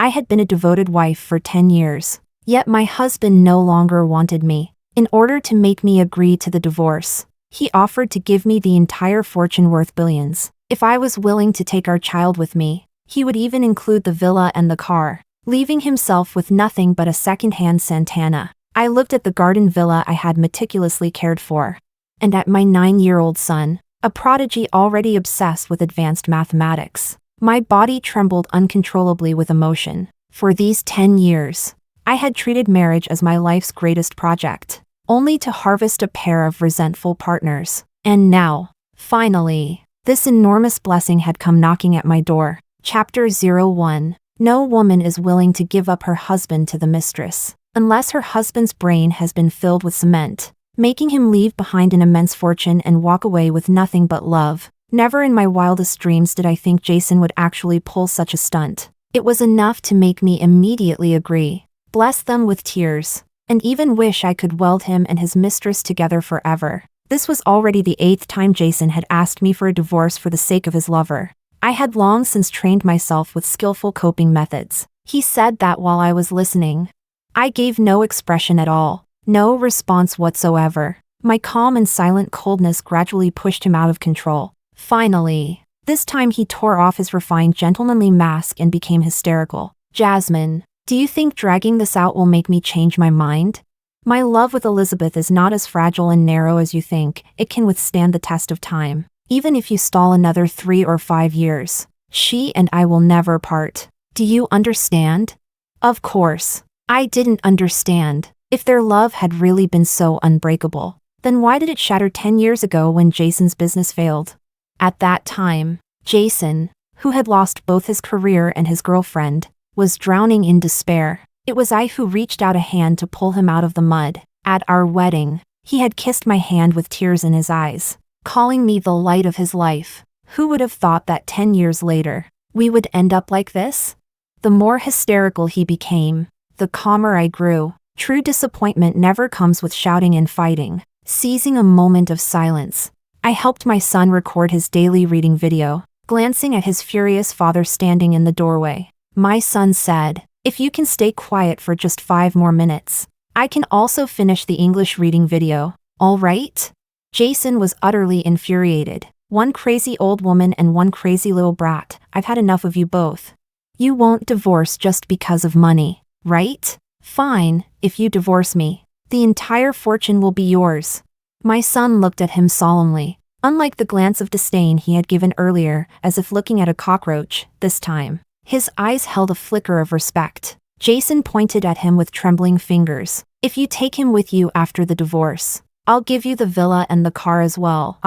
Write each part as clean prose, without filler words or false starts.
I had been a devoted wife for 10 years. Yet my husband no longer wanted me. In order to make me agree to the divorce, he offered to give me the entire fortune worth billions. If I was willing to take our child with me, he would even include the villa and the car, leaving himself with nothing but a second-hand Santana. I looked at the garden villa I had meticulously cared for, and at my 9-year-old son, a prodigy already obsessed with advanced mathematics. My body trembled uncontrollably with emotion. For these 10 years, I had treated marriage as my life's greatest project, only to harvest a pair of resentful partners. And now, finally, this enormous blessing had come knocking at my door. Chapter 01. No woman is willing to give up her husband to the mistress, unless her husband's brain has been filled with cement, making him leave behind an immense fortune and walk away with nothing but love. Never in my wildest dreams did I think Jason would actually pull such a stunt. It was enough to make me immediately agree, bless them with tears, and even wish I could weld him and his mistress together forever. This was already the 8th time Jason had asked me for a divorce for the sake of his lover. I had long since trained myself with skillful coping methods. He said that while I was listening. I gave no expression at all, no response whatsoever. My calm and silent coldness gradually pushed him out of control. Finally, this time he tore off his refined gentlemanly mask and became hysterical. Jasmine, do you think dragging this out will make me change my mind? My love with Elizabeth is not as fragile and narrow as you think. It can withstand the test of time. Even if you stall another 3 or 5 years, she and I will never part. Do you understand? Of course. I didn't understand. If their love had really been so unbreakable, then why did it shatter 10 years ago when Jason's business failed? At that time, Jason, who had lost both his career and his girlfriend, was drowning in despair. It was I who reached out a hand to pull him out of the mud. At our wedding, he had kissed my hand with tears in his eyes, calling me the light of his life. Who would have thought that 10 years later, we would end up like this? The more hysterical he became, the calmer I grew. True disappointment never comes with shouting and fighting. Seizing a moment of silence, I helped my son record his daily reading video, glancing at his furious father standing in the doorway. My son said, "If you can stay quiet for just 5 more minutes, I can also finish the English reading video, all right?" Jason was utterly infuriated. "One crazy old woman and one crazy little brat. I've had enough of you both. You won't divorce just because of money, right? Fine, if you divorce me, the entire fortune will be yours." My son looked at him solemnly, unlike the glance of disdain he had given earlier, as if looking at a cockroach. This time, his eyes held a flicker of respect. Jason pointed at him with trembling fingers. "If you take him with you after the divorce, I'll give you the villa and the car as well.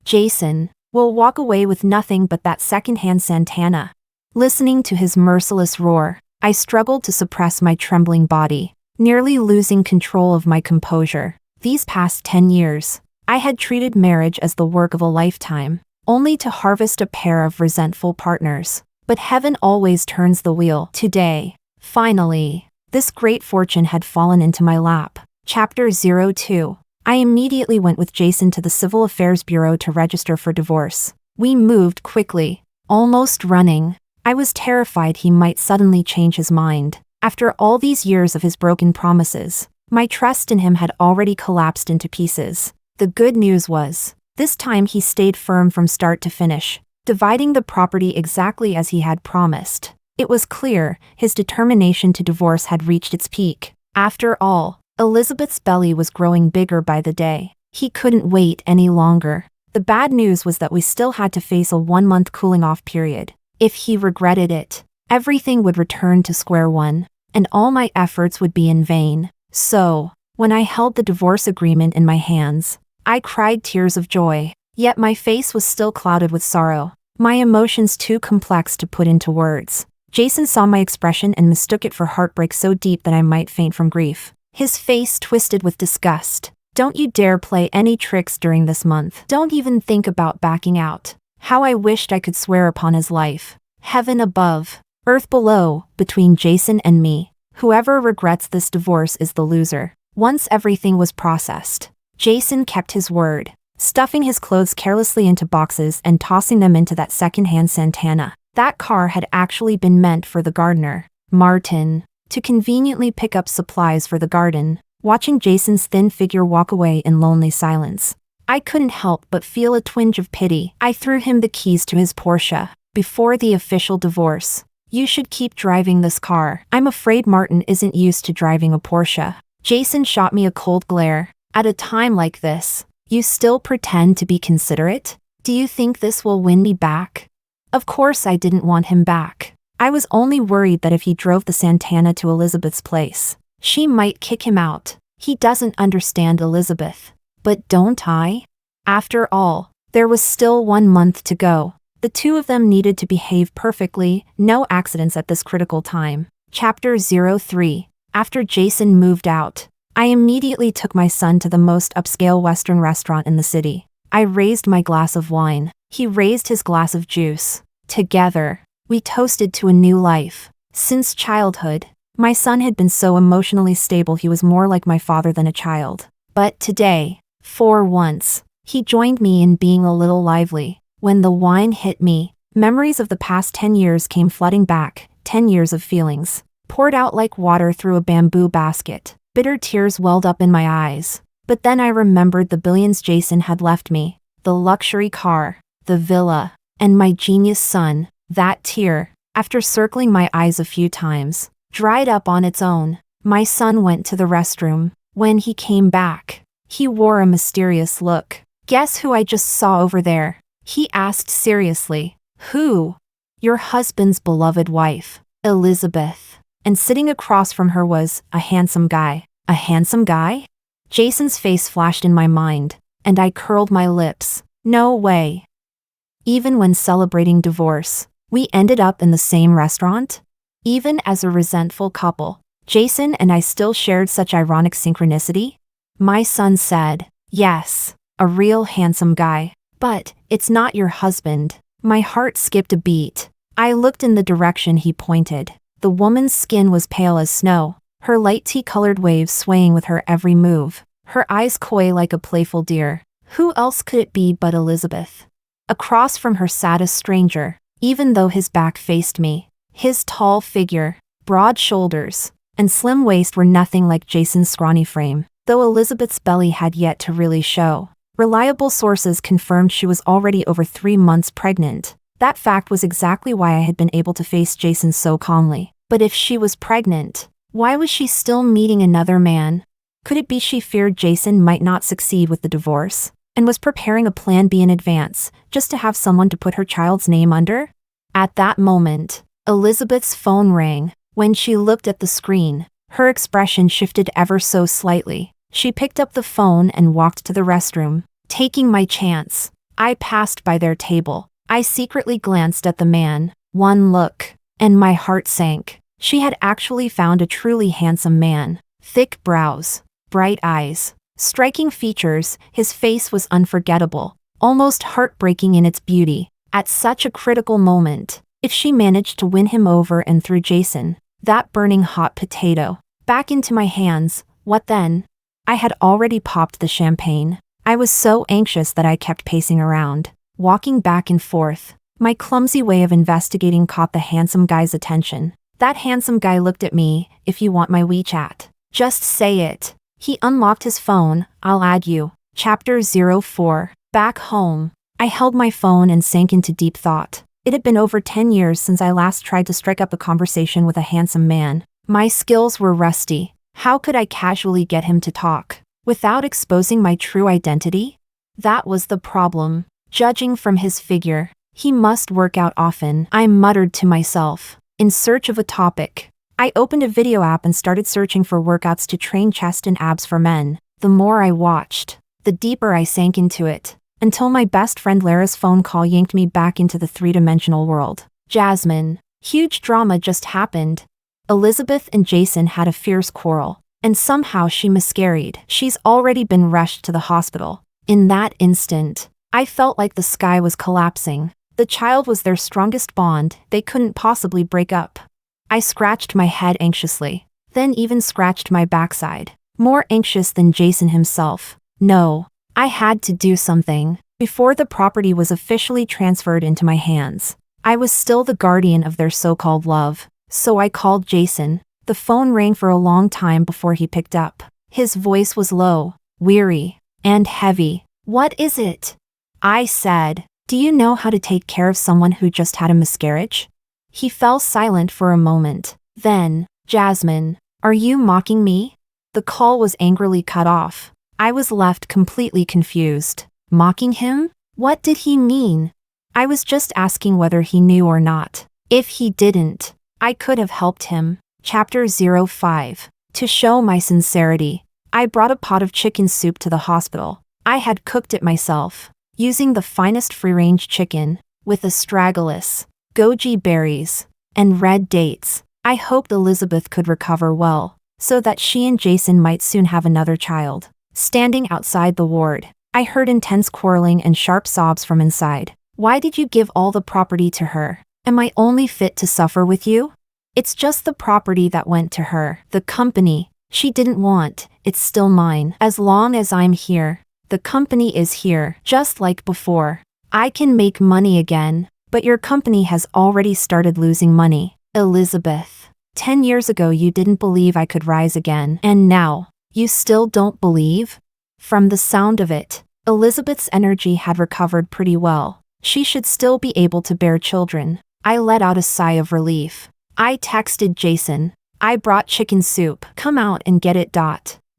Jason, will walk away with nothing but that second-hand Santana." Listening to his merciless roar, I struggled to suppress my trembling body, nearly losing control of my composure. These past 10 years, I had treated marriage as the work of a lifetime, only to harvest a pair of resentful partners. But heaven always turns the wheel. Today, finally, this great fortune had fallen into my lap. Chapter 02. I immediately went with Jason to the Civil Affairs Bureau to register for divorce. We moved quickly, almost running. I was terrified he might suddenly change his mind. After all these years of his broken promises, my trust in him had already collapsed into pieces. The good news was, this time he stayed firm from start to finish, dividing the property exactly as he had promised. It was clear, his determination to divorce had reached its peak. After all, Elizabeth's belly was growing bigger by the day. He couldn't wait any longer. The bad news was that we still had to face a 1-month cooling-off period. If he regretted it, everything would return to square one, and all my efforts would be in vain. So, when I held the divorce agreement in my hands, I cried tears of joy. Yet my face was still clouded with sorrow, my emotions too complex to put into words. Jason saw my expression and mistook it for heartbreak so deep that I might faint from grief. His face twisted with disgust. "Don't you dare play any tricks during this month. Don't even think about backing out." How I wished I could swear upon his life. Heaven above, earth below, between Jason and me, whoever regrets this divorce is the loser. Once everything was processed, Jason kept his word, stuffing his clothes carelessly into boxes and tossing them into that second-hand Santana. That car had actually been meant for the gardener. Martin, to conveniently pick up supplies for the garden, watching Jason's thin figure walk away in lonely silence. I couldn't help but feel a twinge of pity. I threw him the keys to his Porsche before the official divorce. You should keep driving this car. I'm afraid Martin isn't used to driving a Porsche. Jason shot me a cold glare. At a time like this, you still pretend to be considerate? Do you think this will win me back? Of course I didn't want him back. I was only worried that if he drove the Santana to Elizabeth's place, she might kick him out. He doesn't understand Elizabeth. But don't I? After all, there was still 1 month to go. The two of them needed to behave perfectly, no accidents at this critical time. Chapter 03. After Jason moved out, I immediately took my son to the most upscale Western restaurant in the city. I raised my glass of wine. He raised his glass of juice. Together, we toasted to a new life. Since childhood, my son had been so emotionally stable he was more like my father than a child. But today, for once, he joined me in being a little lively. When the wine hit me, memories of the past 10 years came flooding back, 10 years of feelings, poured out like water through a bamboo basket. Bitter tears welled up in my eyes. But then I remembered the billions Jason had left me, the luxury car, the villa, and my genius son. That tear, after circling my eyes a few times, dried up on its own. My son went to the restroom. When he came back, he wore a mysterious look. Guess who I just saw over there? He asked seriously. Who? Your husband's beloved wife, Elizabeth. And sitting across from her was a handsome guy. A handsome guy? Jason's face flashed in my mind, and I curled my lips. No way. Even when celebrating divorce, we ended up in the same restaurant? Even as a resentful couple, Jason and I still shared such ironic synchronicity? My son said, yes, a real handsome guy. But, it's not your husband. My heart skipped a beat. I looked in the direction he pointed. The woman's skin was pale as snow, her light tea-colored waves swaying with her every move, her eyes coy like a playful deer. Who else could it be but Elizabeth? Across from her sat a stranger, even though his back faced me. His tall figure, broad shoulders, and slim waist were nothing like Jason's scrawny frame, though Elizabeth's belly had yet to really show. Reliable sources confirmed she was already over 3 months pregnant. That fact was exactly why I had been able to face Jason so calmly. But if she was pregnant, why was she still meeting another man? Could it be she feared Jason might not succeed with the divorce, and was preparing a plan B in advance, just to have someone to put her child's name under? At that moment, Elizabeth's phone rang. When she looked at the screen, her expression shifted ever so slightly. She picked up the phone and walked to the restroom. Taking my chance, I passed by their table. I secretly glanced at the man. One look, and my heart sank. She had actually found a truly handsome man. Thick brows, bright eyes, striking features. His face was unforgettable, almost heartbreaking in its beauty. At such a critical moment, if she managed to win him over and threw Jason, that burning hot potato, back into my hands, what then? I had already popped the champagne. I was so anxious that I kept pacing around, walking back and forth. My clumsy way of investigating caught the handsome guy's attention. That handsome guy looked at me. If you want my WeChat, just say it. He unlocked his phone. I'll add you. Chapter 04. Back home, I held my phone and sank into deep thought. It had been over 10 years since I last tried to strike up a conversation with a handsome man. My skills were rusty. How could I casually get him to talk without exposing my true identity? That was the problem. Judging from his figure, he must work out often. I muttered to myself, in search of a topic. I opened a video app and started searching for workouts to train chest and abs for men. The more I watched, the deeper I sank into it, until my best friend Lara's phone call yanked me back into the three-dimensional world. Jasmine. Huge drama just happened. Elizabeth and Jason had a fierce quarrel, and somehow she miscarried. She's already been rushed to the hospital. In that instant, I felt like the sky was collapsing. The child was their strongest bond. They couldn't possibly break up. I scratched my head anxiously, then even scratched my backside, more anxious than Jason himself. No, I had to do something. Before the property was officially transferred into my hands, I was still the guardian of their so-called love. So I called Jason. The phone rang for a long time before he picked up. His voice was low, weary, and heavy. "What is it?" I said. "Do you know how to take care of someone who just had a miscarriage?" He fell silent for a moment. Then, "Jasmine, are you mocking me?" The call was angrily cut off. I was left completely confused. Mocking him? What did he mean? I was just asking whether he knew or not. If he didn't, I could have helped him. Chapter 05. To show my sincerity, I brought a pot of chicken soup to the hospital. I had cooked it myself, using the finest free-range chicken, with astragalus, goji berries, and red dates. I hoped Elizabeth could recover well, so that she and Jason might soon have another child. Standing outside the ward, I heard intense quarreling and sharp sobs from inside. "Why did you give all the property to her? Am I only fit to suffer with you?" "It's just the property that went to her. The company she didn't want, it's still mine. As long as I'm here, the company is here, just like before. I can make money again, but your company has already started losing money." "Elizabeth, 10 years ago you didn't believe I could rise again, and now, you still don't believe?" From the sound of it, Elizabeth's energy had recovered pretty well. She should still be able to bear children. I let out a sigh of relief. I texted Jason. "I brought chicken soup. Come out and get it.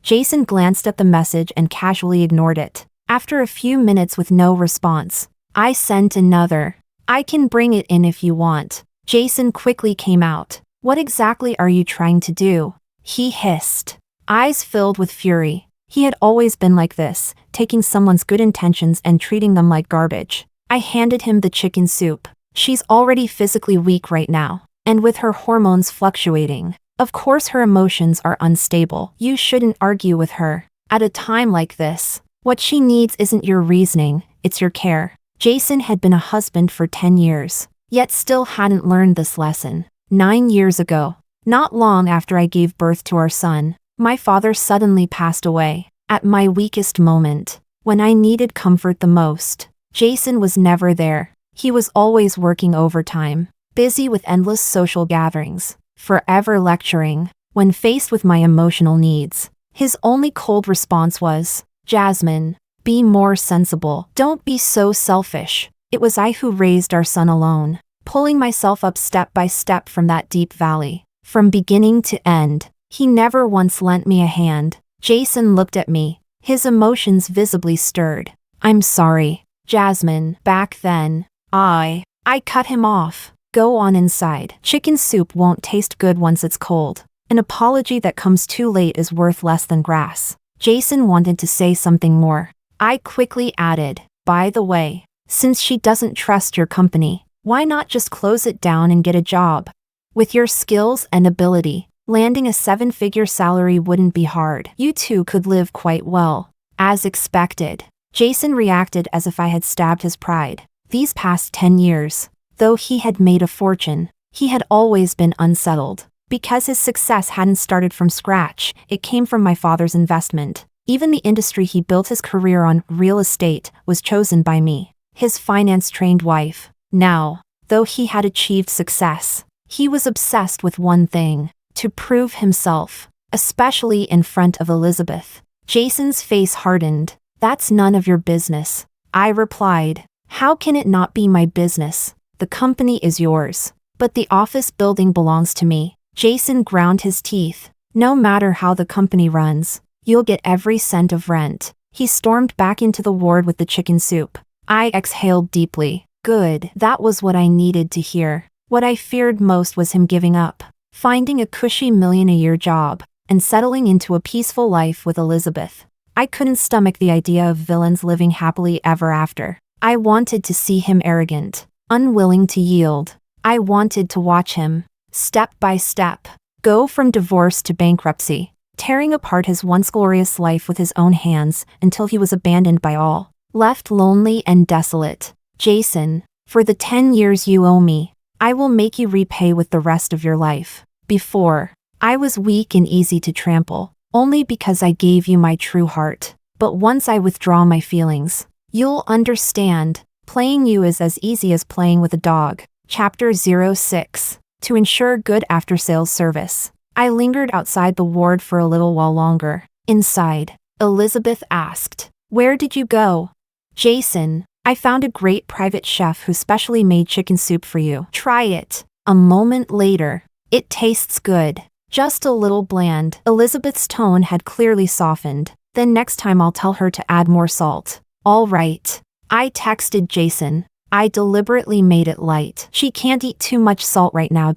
Jason glanced at the message and casually ignored it. After a few minutes with no response, I sent another. "I can bring it in if you want." Jason quickly came out. "What exactly are you trying to do?" he hissed, eyes filled with fury. He had always been like this, taking someone's good intentions and treating them like garbage. I handed him the chicken soup. "She's already physically weak right now, and with her hormones fluctuating, of course her emotions are unstable. You shouldn't argue with her. At a time like this, what she needs isn't your reasoning, it's your care." Jason had been a husband for 10 years, yet still hadn't learned this lesson. 9 years ago, not long after I gave birth to our son, my father suddenly passed away. At my weakest moment, when I needed comfort the most, Jason was never there. He was always working overtime, busy with endless social gatherings, forever lecturing. When faced with my emotional needs, his only cold response was, "Jasmine, be more sensible. Don't be so selfish." It was I who raised our son alone, pulling myself up step by step from that deep valley. From beginning to end, he never once lent me a hand. Jason looked at me, his emotions visibly stirred. "I'm sorry, Jasmine." Back then, I cut him off. "Go on inside. Chicken soup won't taste good once it's cold. An apology that comes too late is worth less than grass." Jason wanted to say something more. I quickly added, "By the way, since she doesn't trust your company, why not just close it down and get a job? With your skills and ability, landing a 7-figure salary wouldn't be hard. You two could live quite well." As expected, Jason reacted as if I had stabbed his pride. These past 10 years, though he had made a fortune, he had always been unsettled. Because his success hadn't started from scratch, it came from my father's investment. Even the industry he built his career on, real estate, was chosen by me, his finance-trained wife. Now, though he had achieved success, he was obsessed with one thing: to prove himself, especially in front of Elizabeth. Jason's face hardened. "That's none of your business," I replied. "How can it not be my business? The company is yours, but the office building belongs to me." Jason ground his teeth. "No matter how the company runs, you'll get every cent of rent." He stormed back into the ward with the chicken soup. I exhaled deeply. Good, that was what I needed to hear. What I feared most was him giving up, finding a cushy million-a-year job, and settling into a peaceful life with Elizabeth. I couldn't stomach the idea of villains living happily ever after. I wanted to see him arrogant, unwilling to yield. I wanted to watch him, step by step, go from divorce to bankruptcy, tearing apart his once glorious life with his own hands until he was abandoned by all, left lonely and desolate. "Jason, for the 10 years you owe me, I will make you repay with the rest of your life. Before, I was weak and easy to trample, only because I gave you my true heart. But once I withdraw my feelings, you'll understand. Playing you is as easy as playing with a dog." Chapter 06. to ensure good after-sales service. I lingered outside the ward for a little while longer. Inside, Elizabeth asked, "Where did you go?" "Jason, I found a great private chef who specially made chicken soup for you. Try it." A moment later, "It tastes good. Just a little bland." Elizabeth's tone had clearly softened. "Then next time I'll tell her to add more salt." "All right." I texted Jason. I deliberately made it light. "She can't eat too much salt right now.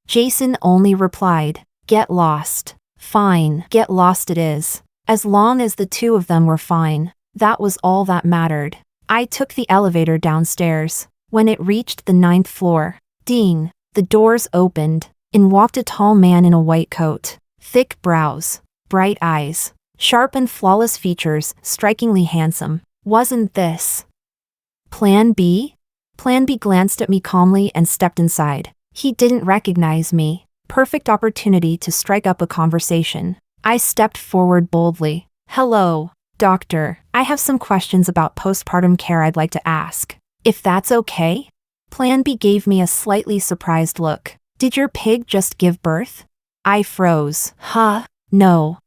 Jason only replied, "Get lost." "Fine, get lost it is." As long as the two of them were fine, that was all that mattered. I took the elevator downstairs. When it reached the 9th floor, ding, the doors opened. In walked a tall man in a white coat. Thick brows, bright eyes, sharp and flawless features, strikingly handsome. Wasn't this Plan B? Plan B glanced at me calmly and stepped inside. He didn't recognize me. Perfect opportunity to strike up a conversation. I stepped forward boldly. "Hello, doctor. I have some questions about postpartum care I'd like to ask. If that's okay?" Plan B gave me a slightly surprised look. "Did your pig just give birth?" I froze. "Huh? No."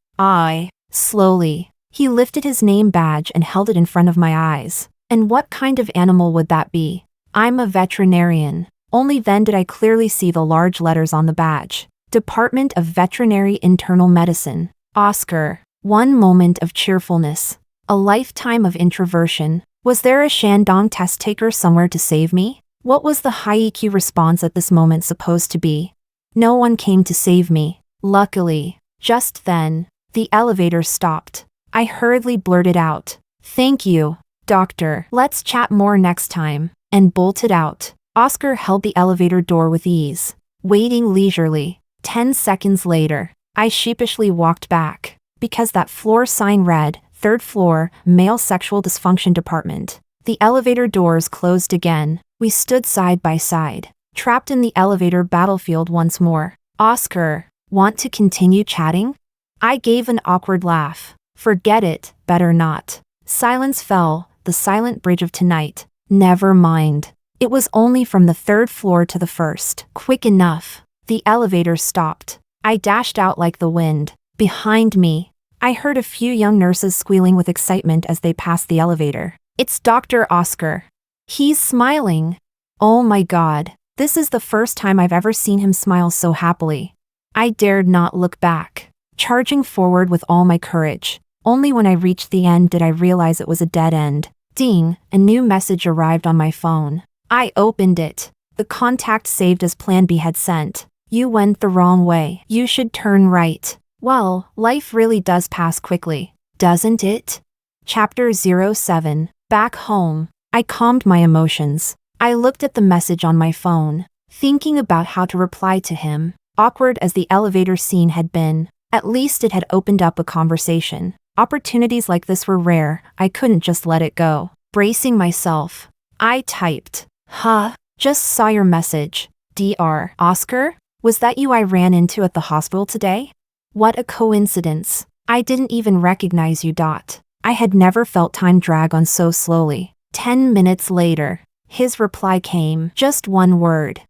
Slowly, he lifted his name badge and held it in front of my eyes. "And what kind of animal would that be?" "I'm a veterinarian." Only then did I clearly see the large letters on the badge. Department of Veterinary Internal Medicine. Oscar. One moment of cheerfulness. A lifetime of introversion. Was there a Shandong test taker somewhere to save me? What was the high EQ response at this moment supposed to be? No one came to save me. Luckily, just then, the elevator stopped. I hurriedly blurted out, "Thank you, doctor. Let's chat more next time," and bolted out. Oscar held the elevator door with ease, waiting leisurely. 10 seconds later, I sheepishly walked back, because that floor sign read, "3rd floor, male sexual dysfunction department." The elevator doors closed again. We stood side by side, trapped in the elevator battlefield once more. "Oscar, want to continue chatting?" I gave an awkward laugh. "Forget it, better not." Silence fell, the silent bridge of tonight. Never mind. It was only from the 3rd floor to the 1st. Quick enough. The elevator stopped. I dashed out like the wind. Behind me, I heard a few young nurses squealing with excitement as they passed the elevator. "It's Dr. Oscar. He's smiling." Oh my God, this is the first time I've ever seen him smile so happily. I dared not look back, charging forward with all my courage. Only when I reached the end did I realize it was a dead end. Ding, a new message arrived on my phone. I opened it. The contact saved as Plan B had sent. "You went the wrong way. You should turn right." Well, life really does pass quickly, doesn't it? Chapter 07. Back home, I calmed my emotions. I looked at the message on my phone, thinking about how to reply to him. Awkward as the elevator scene had been, at least it had opened up a conversation. Opportunities like this were rare. I couldn't just let it go. Bracing myself, I typed, "Huh, just saw your message. Dr. Oscar, was that you I ran into at the hospital today? What a coincidence. I didn't even recognize you. I had never felt time drag on so slowly." 10 minutes later, his reply came. Just one word.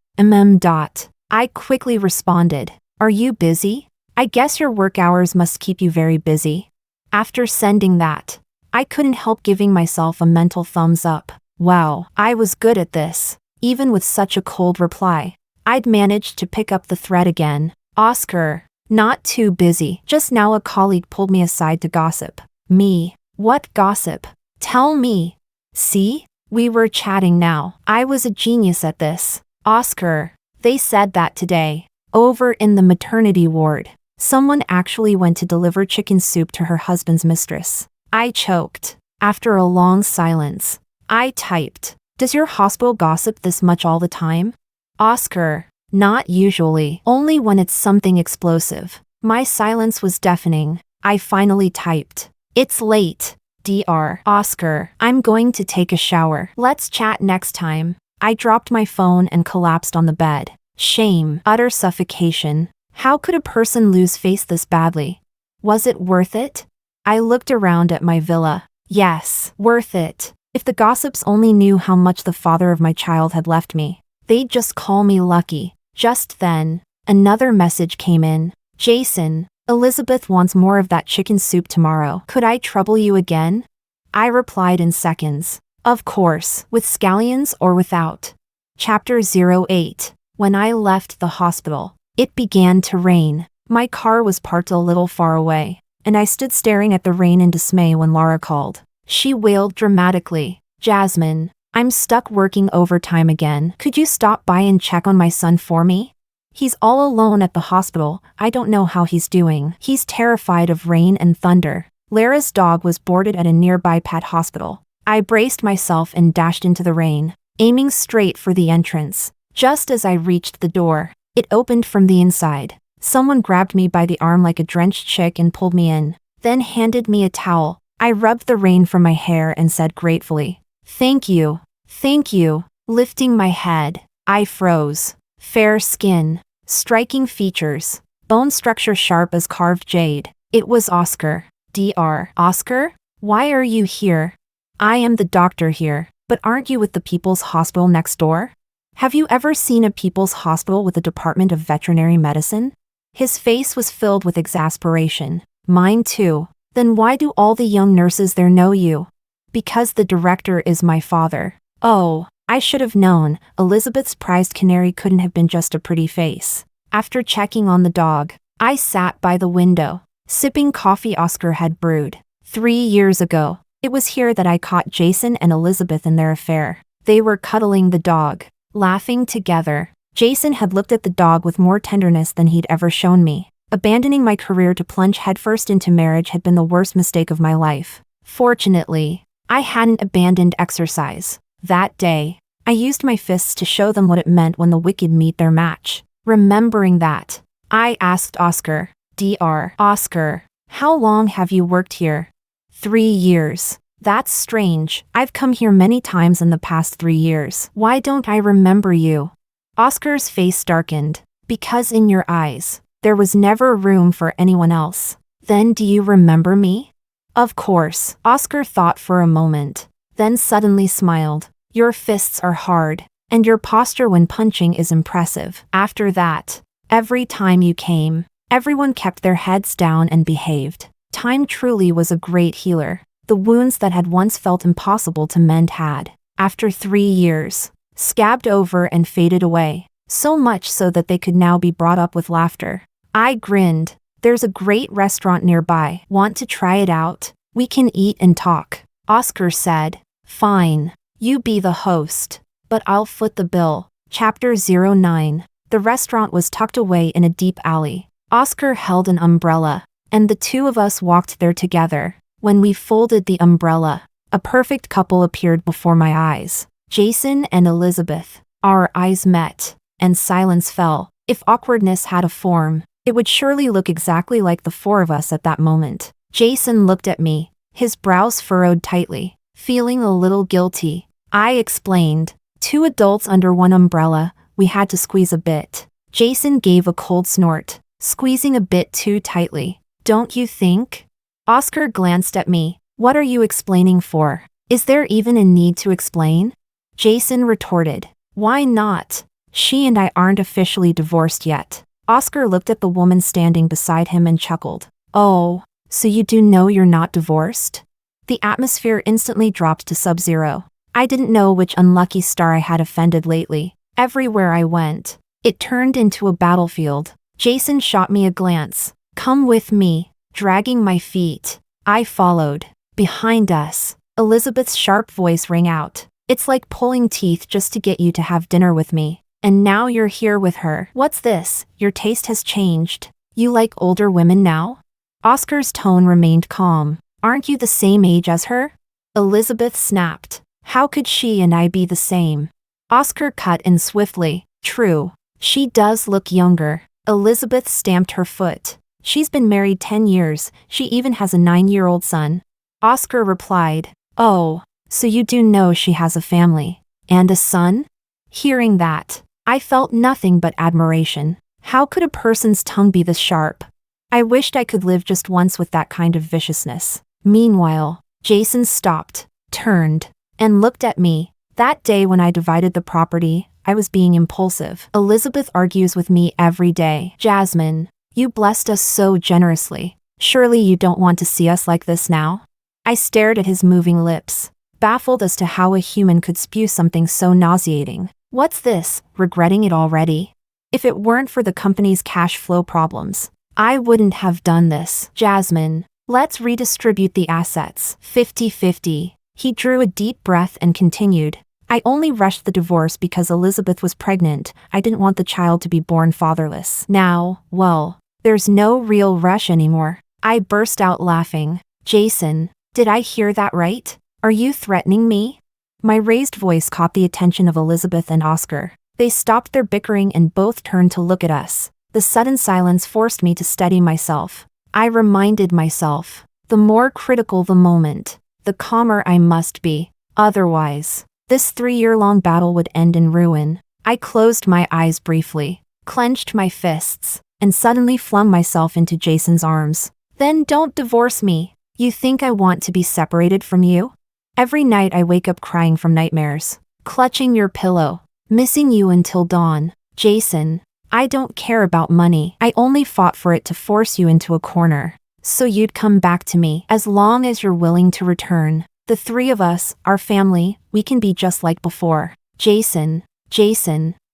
I quickly responded, "Are you busy? I guess your work hours must keep you very busy." After sending that, I couldn't help giving myself a mental thumbs up. Wow, I was good at this. Even with such a cold reply, I'd managed to pick up the thread again. "Oscar, not too busy. Just now a colleague pulled me aside to gossip." "Me? What gossip? Tell me." "See? We were chatting now. I was a genius at this. Oscar, they said that today, over in the maternity ward, someone actually went to deliver chicken soup to her husband's mistress." I choked. After a long silence, I typed, "Does your hospital gossip this much all the time?" "Oscar, not usually. Only when it's something explosive." My silence was deafening. I finally typed, "It's late. Dr. Oscar, I'm going to take a shower. Let's chat next time." I dropped my phone and collapsed on the bed. Shame, utter suffocation. How could a person lose face this badly? Was it worth it? I looked around at my villa. Yes, worth it. If the gossips only knew how much the father of my child had left me, they'd just call me lucky. Just then, another message came in. Jason, Elizabeth wants more of that chicken soup tomorrow. Could I trouble you again? I replied in seconds. Of course, with scallions or without. Chapter 08. When I left the hospital, it began to rain. My car was parked a little far away, and I stood staring at the rain in dismay when Laura called. She wailed dramatically. Jasmine, I'm stuck working overtime again. Could you stop by and check on my son for me? He's all alone at the hospital. I don't know how he's doing. He's terrified of rain and thunder. Lara's dog was boarded at a nearby pet hospital. I braced myself and dashed into the rain, aiming straight for the entrance. Just as I reached the door, it opened from the inside. Someone grabbed me by the arm like a drenched chick and pulled me in, then handed me a towel. I rubbed the rain from my hair and said gratefully, "Thank you. Thank you." Lifting my head, I froze. Fair skin, striking features, bone structure sharp as carved jade. It was Oscar. Dr. Oscar? Why are you here? I am the doctor here, but aren't you with the People's Hospital next door? Have you ever seen a People's Hospital with a Department of Veterinary Medicine? His face was filled with exasperation. Mine too. Then why do all the young nurses there know you? Because the director is my father. Oh, I should have known. Elizabeth's prized canary couldn't have been just a pretty face. After checking on the dog, I sat by the window, sipping coffee Oscar had brewed. 3 years ago, it was here that I caught Jason and Elizabeth in their affair. They were cuddling the dog, laughing together. Jason had looked at the dog with more tenderness than he'd ever shown me. Abandoning my career to plunge headfirst into marriage had been the worst mistake of my life. Fortunately, I hadn't abandoned exercise. That day, I used my fists to show them what it meant when the wicked meet their match. Remembering that, I asked Oscar, Dr. Oscar, how long have you worked here? 3 years. That's strange. I've come here many times in the past 3 years. Why don't I remember you? Oscar's face darkened. Because in your eyes, there was never room for anyone else. Then do you remember me? Of course. Oscar thought for a moment, then suddenly smiled. Your fists are hard, and your posture when punching is impressive. After that, every time you came, everyone kept their heads down and behaved. Time truly was a great healer. The wounds that had once felt impossible to mend had, after 3 years, scabbed over and faded away, so much so that they could now be brought up with laughter. I grinned. There's a great restaurant nearby. Want to try it out? We can eat and talk. Oscar said, Fine. You be the host, but I'll foot the bill. Chapter 09. The restaurant was tucked away in a deep alley. Oscar held an umbrella, and the two of us walked there together. When we folded the umbrella, a perfect couple appeared before my eyes. Jason and Elizabeth. Our eyes met, and silence fell. If awkwardness had a form, it would surely look exactly like the four of us at that moment. Jason looked at me, his brows furrowed tightly, feeling a little guilty. I explained, 2 adults under one umbrella, we had to squeeze a bit. Jason gave a cold snort, squeezing a bit too tightly. Don't you think? Oscar glanced at me. What are you explaining for? Is there even a need to explain? Jason retorted. Why not? She and I aren't officially divorced yet. Oscar looked at the woman standing beside him and chuckled. Oh, so you do know you're not divorced? The atmosphere instantly dropped to sub-zero. I didn't know which unlucky star I had offended lately. Everywhere I went, it turned into a battlefield. Jason shot me a glance. Come with me. Dragging my feet, I followed. Behind us, Elizabeth's sharp voice rang out. It's like pulling teeth just to get you to have dinner with me. And now you're here with her. What's this? Your taste has changed. You like older women now? Oscar's tone remained calm. Aren't you the same age as her? Elizabeth snapped. How could she and I be the same? Oscar cut in swiftly. True. She does look younger. Elizabeth stamped her foot. She's been married 10 years. She even has a 9-year-old son. Oscar replied. Oh, so you do know she has a family. And a son? Hearing that, I felt nothing but admiration. How could a person's tongue be this sharp? I wished I could live just once with that kind of viciousness. Meanwhile, Jason stopped, turned, and looked at me. That day when I divided the property, I was being impulsive. Elizabeth argues with me every day. Jasmine, you blessed us so generously. Surely you don't want to see us like this now? I stared at his moving lips, baffled as to how a human could spew something so nauseating. What's this, regretting it already? If it weren't for the company's cash flow problems, I wouldn't have done this. Jasmine, let's redistribute the assets. 50-50. He drew a deep breath and continued. I only rushed the divorce because Elizabeth was pregnant. I didn't want the child to be born fatherless. Now, well, there's no real rush anymore. I burst out laughing. Jason, did I hear that right? Are you threatening me? My raised voice caught the attention of Elizabeth and Oscar. They stopped their bickering and both turned to look at us. The sudden silence forced me to steady myself. I reminded myself, the more critical the moment, the calmer I must be. Otherwise, this 3-year-long battle would end in ruin. I closed my eyes briefly, clenched my fists, and suddenly flung myself into Jason's arms. Then don't divorce me. You think I want to be separated from you? Every night I wake up crying from nightmares, clutching your pillow, missing you until dawn. Jason, I don't care about money. I only fought for it to force you into a corner, so you'd come back to me. As long as you're willing to return, the three of us, our family, we can be just like before. Jason,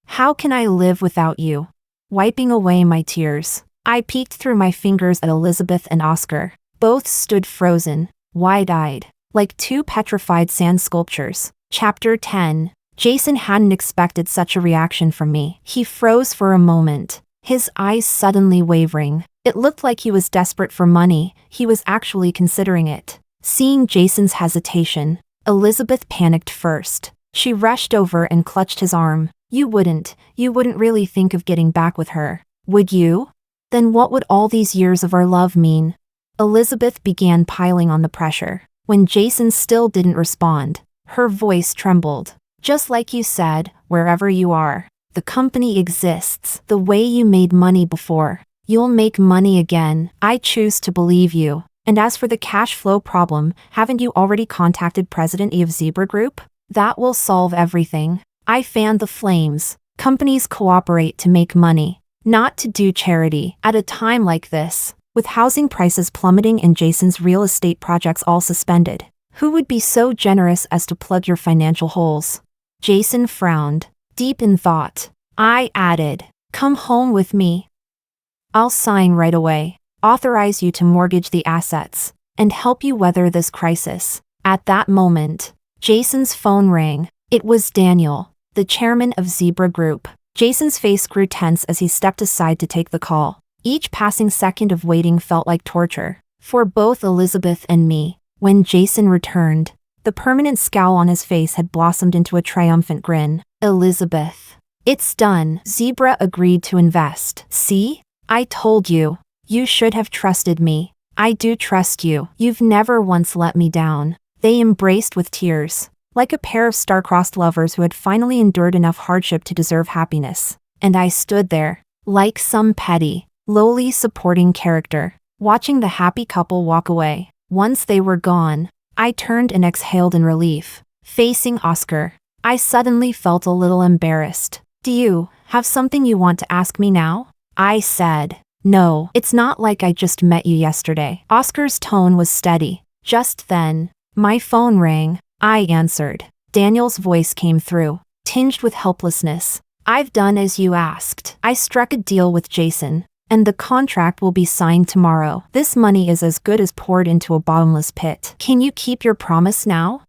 how can I live without you? Wiping away my tears, I peeked through my fingers at Elizabeth and Oscar. Both stood frozen, wide-eyed, like two petrified sand sculptures. Chapter 10. Jason hadn't expected such a reaction from me. He froze for a moment, his eyes suddenly wavering. It looked like he was desperate for money. He was actually considering it. Seeing Jason's hesitation, Elizabeth panicked first. She rushed over and clutched his arm. You wouldn't really think of getting back with her, would you? Then what would all these years of our love mean? Elizabeth began piling on the pressure. When Jason still didn't respond, her voice trembled. Just like you said, wherever you are, the company exists. The way you made money before, you'll make money again. I choose to believe you. And as for the cash flow problem, haven't you already contacted President E of Zebra Group? That will solve everything. I fanned the flames. Companies cooperate to make money, not to do charity. At a time like this, with housing prices plummeting and Jason's real estate projects all suspended, who would be so generous as to plug your financial holes? Jason frowned, deep in thought. I added, come home with me. I'll sign right away, authorize you to mortgage the assets, and help you weather this crisis. At that moment, Jason's phone rang. It was Daniel, the chairman of Zebra Group. Jason's face grew tense as he stepped aside to take the call. Each passing second of waiting felt like torture, for both Elizabeth and me. When Jason returned, the permanent scowl on his face had blossomed into a triumphant grin. Elizabeth, it's done. Zebra agreed to invest. See? I told you. You should have trusted me. I do trust you. You've never once let me down. They embraced with tears, like a pair of star-crossed lovers who had finally endured enough hardship to deserve happiness. And I stood there, like some petty, lowly supporting character, watching the happy couple walk away. Once they were gone, I turned and exhaled in relief. Facing Oscar, I suddenly felt a little embarrassed. Do you have something you want to ask me now? I said. No, it's not like I just met you yesterday. Oscar's tone was steady. Just then, my phone rang. I answered. Daniel's voice came through, tinged with helplessness. I've done as you asked. I struck a deal with Jason, and the contract will be signed tomorrow. This money is as good as poured into a bottomless pit. Can you keep your promise now?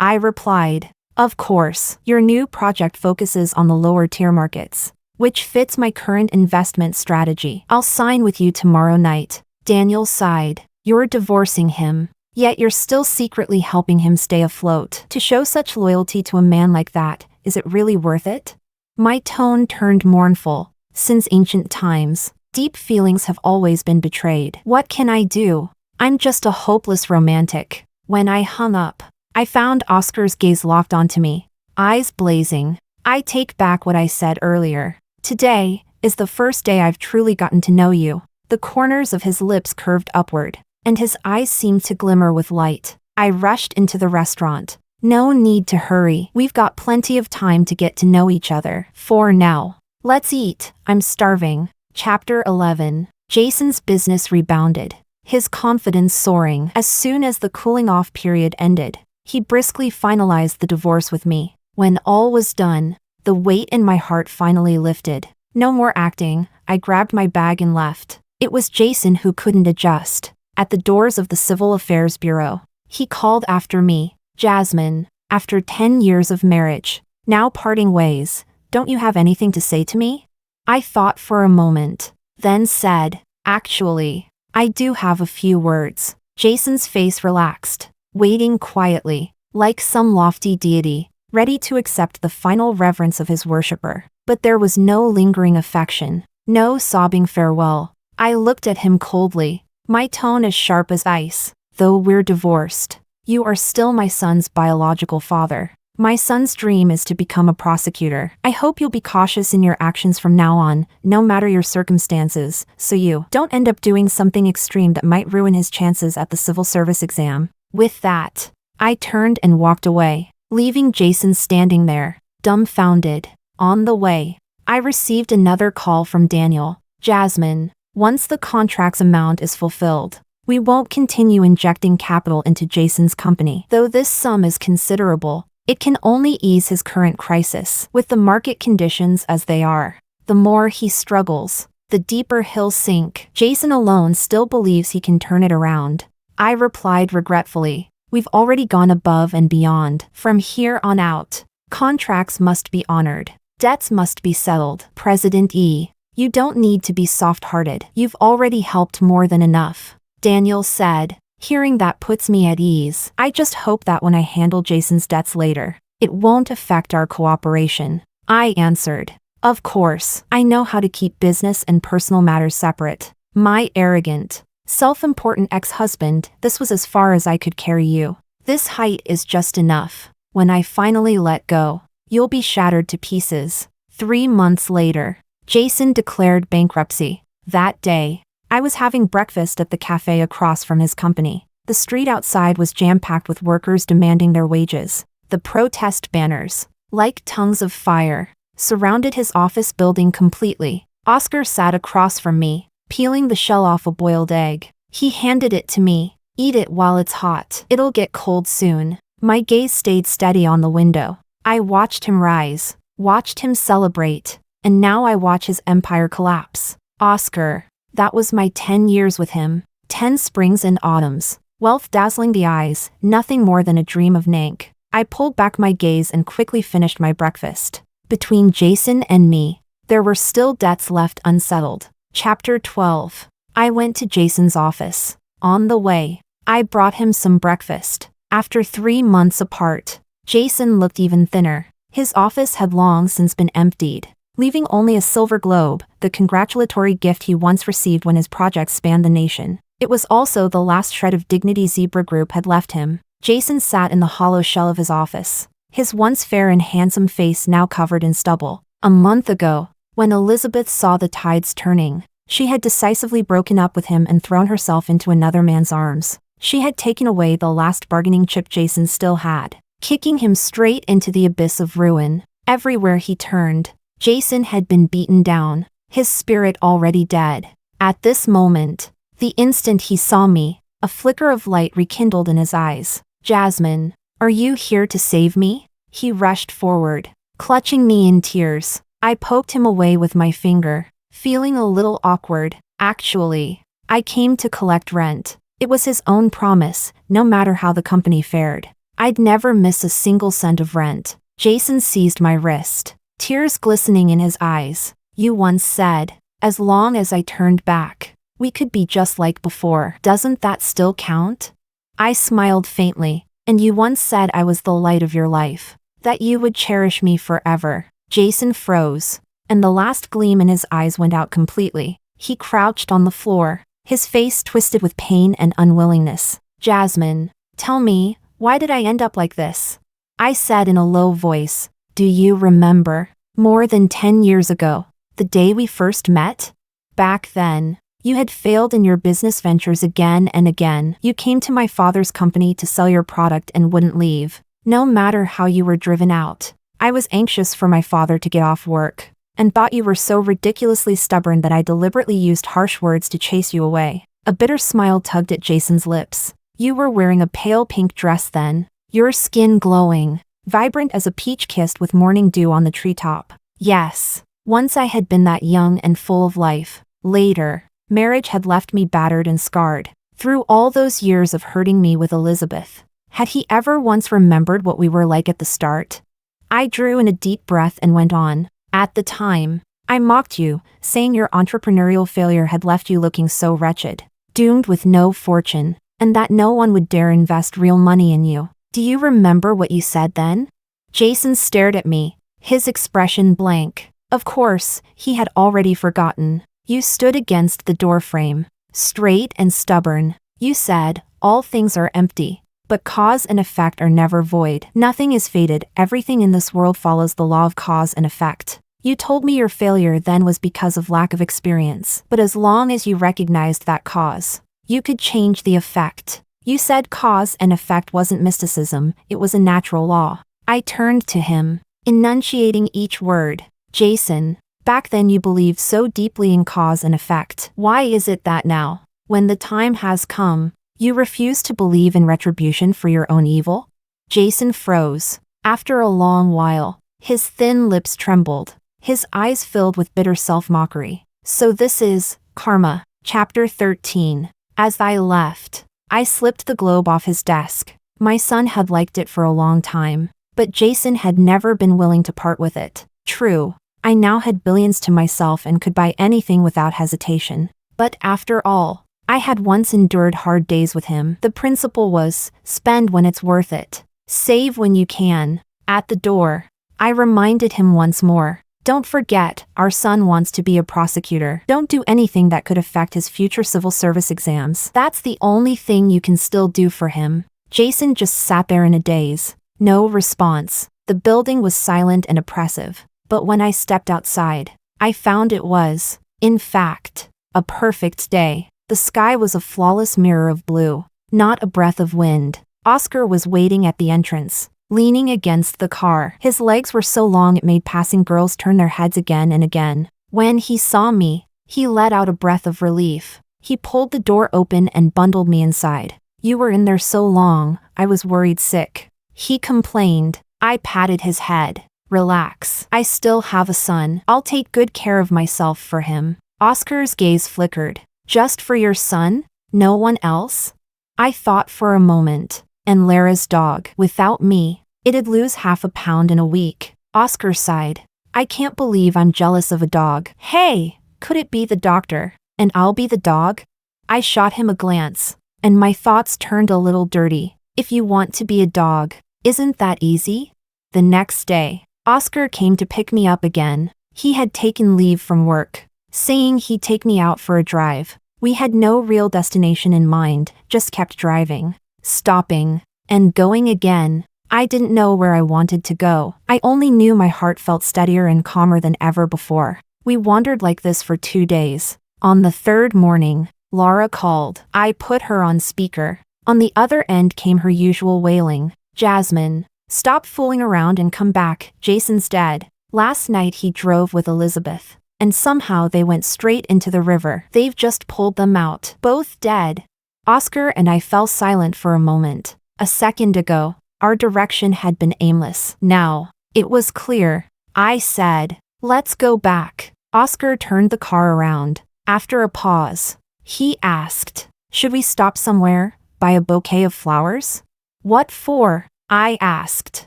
I replied. Of course. Your new project focuses on the lower tier markets, which fits my current investment strategy. I'll sign with you tomorrow night. Daniel sighed. You're divorcing him, yet you're still secretly helping him stay afloat. To show such loyalty to a man like that, is it really worth it? My tone turned mournful. Since ancient times, deep feelings have always been betrayed. What can I do? I'm just a hopeless romantic. When I hung up, I found Oscar's gaze locked onto me, eyes blazing. I take back what I said earlier. Today is the first day I've truly gotten to know you. The corners of his lips curved upward, and his eyes seemed to glimmer with light. I rushed into the restaurant, No need to hurry. We've got plenty of time to get to know each other. For now. Let's eat. I'm starving. Chapter 11. Jason's business rebounded, his confidence soaring. As soon as the cooling-off period ended, he briskly finalized the divorce with me. When all was done, the weight in my heart finally lifted. No more acting. I grabbed my bag and left. It was Jason who couldn't adjust. At the doors of the Civil Affairs Bureau, he called after me. Jasmine, after 10 years of marriage, now parting ways, don't you have anything to say to me? I thought for a moment, then said, actually, I do have a few words. Jason's face relaxed, waiting quietly, like some lofty deity, ready to accept the final reverence of his worshipper. But there was no lingering affection, no sobbing farewell. I looked at him coldly, my tone as sharp as ice. Though we're divorced, you are still my son's biological father. My son's dream is to become a prosecutor. I hope you'll be cautious in your actions from now on, no matter your circumstances, so you don't end up doing something extreme that might ruin his chances at the civil service exam. With that, I turned and walked away, leaving Jason standing there, dumbfounded. On the way, I received another call from Daniel. Jasmine, once the contract's amount is fulfilled, we won't continue injecting capital into Jason's company. Though this sum is considerable, it can only ease his current crisis. With the market conditions as they are, the more he struggles, the deeper he'll sink. Jason alone still believes he can turn it around. I replied regretfully, we've already gone above and beyond. From here on out, contracts must be honored. Debts must be settled. President E, you don't need to be soft-hearted. You've already helped more than enough. Daniel said, hearing that puts me at ease. I just hope that when I handle Jason's debts later, it won't affect our cooperation. I answered, of course, I know how to keep business and personal matters separate. My arrogant, self-important ex-husband, this was as far as I could carry you. This height is just enough. When I finally let go, you'll be shattered to pieces. 3 months later, Jason declared bankruptcy. That day, I was having breakfast at the cafe across from his company. The street outside was jam-packed with workers demanding their wages. The protest banners, like tongues of fire, surrounded his office building completely. Oscar sat across from me, peeling the shell off a boiled egg. He handed it to me. Eat it while it's hot. It'll get cold soon. My gaze stayed steady on the window. I watched him rise, watched him celebrate, and now I watch his empire collapse. Oscar. That was my 10 years with him. 10 springs and autumns. Wealth dazzling the eyes, nothing more than a dream of Nank. I pulled back my gaze and quickly finished my breakfast. Between Jason and me, there were still debts left unsettled. Chapter 12. I went to Jason's office. On the way, I brought him some breakfast. After 3 months apart, Jason looked even thinner. His office had long since been emptied, leaving only a silver globe, the congratulatory gift he once received when his project spanned the nation. It was also the last shred of dignity Zebra Group had left him. Jason sat in the hollow shell of his office, his once fair and handsome face now covered in stubble. A month ago, when Elizabeth saw the tides turning, she had decisively broken up with him and thrown herself into another man's arms. She had taken away the last bargaining chip Jason still had, kicking him straight into the abyss of ruin. Everywhere he turned, Jason had been beaten down, his spirit already dead. At this moment, the instant he saw me, a flicker of light rekindled in his eyes. Jasmine, are you here to save me? He rushed forward, clutching me in tears. I poked him away with my finger, feeling a little awkward. Actually, I came to collect rent. It was his own promise, no matter how the company fared. I'd never miss a single cent of rent. Jason seized my wrist, tears glistening in his eyes. You once said, as long as I turned back, we could be just like before. Doesn't that still count? I smiled faintly. And you once said I was the light of your life, that you would cherish me forever. Jason froze, and the last gleam in his eyes went out completely. He crouched on the floor, his face twisted with pain and unwillingness. Jasmine, tell me, why did I end up like this? I said in a low voice, do you remember? More than 10 years ago, the day we first met? Back then, you had failed in your business ventures again and again. You came to my father's company to sell your product and wouldn't leave. no matter how you were driven out. I was anxious for my father to get off work, and thought you were so ridiculously stubborn that I deliberately used harsh words to chase you away. A bitter smile tugged at Jason's lips. You were wearing a pale pink dress then, your skin glowing, vibrant as a peach kissed with morning dew on the treetop. Yes, once I had been that young and full of life. Later, marriage had left me battered and scarred. Through all those years of hurting me with Elizabeth, had he ever once remembered what we were like at the start? I drew in a deep breath and went on. At the time, I mocked you, saying your entrepreneurial failure had left you looking so wretched, doomed with no fortune, and that no one would dare invest real money in you. Do you remember what you said then? Jason stared at me, his expression blank. Of course, he had already forgotten. You stood against the doorframe, straight and stubborn. You said, all things are empty, but cause and effect are never void. Nothing is fated, everything in this world follows the law of cause and effect. You told me your failure then was because of lack of experience, but as long as you recognized that cause, you could change the effect. You said cause and effect wasn't mysticism, it was a natural law. I turned to him, enunciating each word. Jason, back then you believed so deeply in cause and effect. Why is it that now, when the time has come, you refuse to believe in retribution for your own evil? Jason froze. After a long while, his thin lips trembled, his eyes filled with bitter self-mockery. So this is karma. Chapter 13. As I left, I slipped the globe off his desk. My son had liked it for a long time, but Jason had never been willing to part with it. True, I now had billions to myself and could buy anything without hesitation. But after all, I had once endured hard days with him. The principle was, spend when it's worth it. Save when you can. At the door, I reminded him once more. Don't forget, our son wants to be a prosecutor. Don't do anything that could affect his future civil service exams. That's the only thing you can still do for him. Jason just sat there in a daze. No response. The building was silent and oppressive. But when I stepped outside, I found it was, in fact, a perfect day. The sky was a flawless mirror of blue, not a breath of wind. Oscar was waiting at the entrance, leaning against the car. His legs were so long it made passing girls turn their heads again and again. When he saw me, he let out a breath of relief. He pulled the door open and bundled me inside. You were in there so long, I was worried sick. He complained. I patted his head. Relax. I still have a son. I'll take good care of myself for him. Oscar's gaze flickered. Just for your son? No one else? I thought for a moment. And Lara's dog. Without me, it'd lose half a pound in a week. Oscar sighed. I can't believe I'm jealous of a dog. Hey, could it be the doctor? And I'll be the dog? I shot him a glance, and my thoughts turned a little dirty. If you want to be a dog, isn't that easy? The next day, Oscar came to pick me up again. He had taken leave from work, saying he'd take me out for a drive. We had no real destination in mind, just kept driving, stopping, and going again. I didn't know where I wanted to go. I only knew my heart felt steadier and calmer than ever before. We wandered like this for 2 days. On the third morning, Laura called. I put her on speaker. On the other end came her usual wailing. Jasmine, stop fooling around and come back. Jason's dead. Last night he drove with Elizabeth, and somehow they went straight into the river. They've just pulled them out. Both dead. Oscar and I fell silent for a moment. A second ago, our direction had been aimless. Now, it was clear. I said, let's go back. Oscar turned the car around. After a pause, he asked, should we stop somewhere, buy a bouquet of flowers? What for? I asked.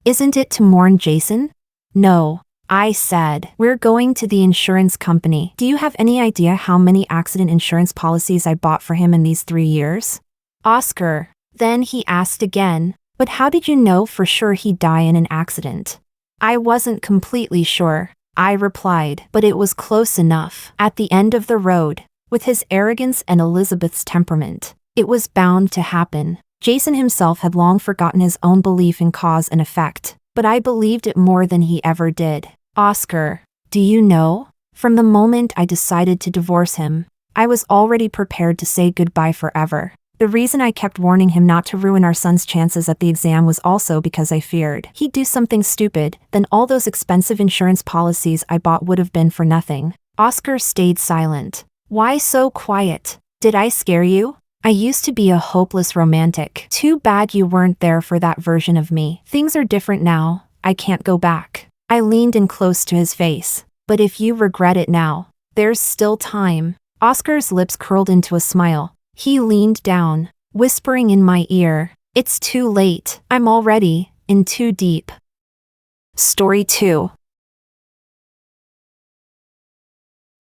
Isn't it to mourn Jason? No, I said. We're going to the insurance company. Do you have any idea how many accident insurance policies I bought for him in these 3 years? Oscar. Then he asked again, but how did you know for sure he'd die in an accident? I wasn't completely sure, I replied, but it was close enough. At the end of the road, with his arrogance and Elizabeth's temperament, it was bound to happen. Jason himself had long forgotten his own belief in cause and effect, but I believed it more than he ever did. Oscar, do you know? From the moment I decided to divorce him, I was already prepared to say goodbye forever. The reason I kept warning him not to ruin our son's chances at the exam was also because I feared he'd do something stupid, then all those expensive insurance policies I bought would have been for nothing. Oscar stayed silent. Why so quiet? Did I scare you? I used to be a hopeless romantic. Too bad you weren't there for that version of me. Things are different now. I can't go back. I leaned in close to his face. But if you regret it now, there's still time. Oscar's lips curled into a smile. He leaned down, whispering in my ear, "It's too late. I'm already in too deep." Story 2.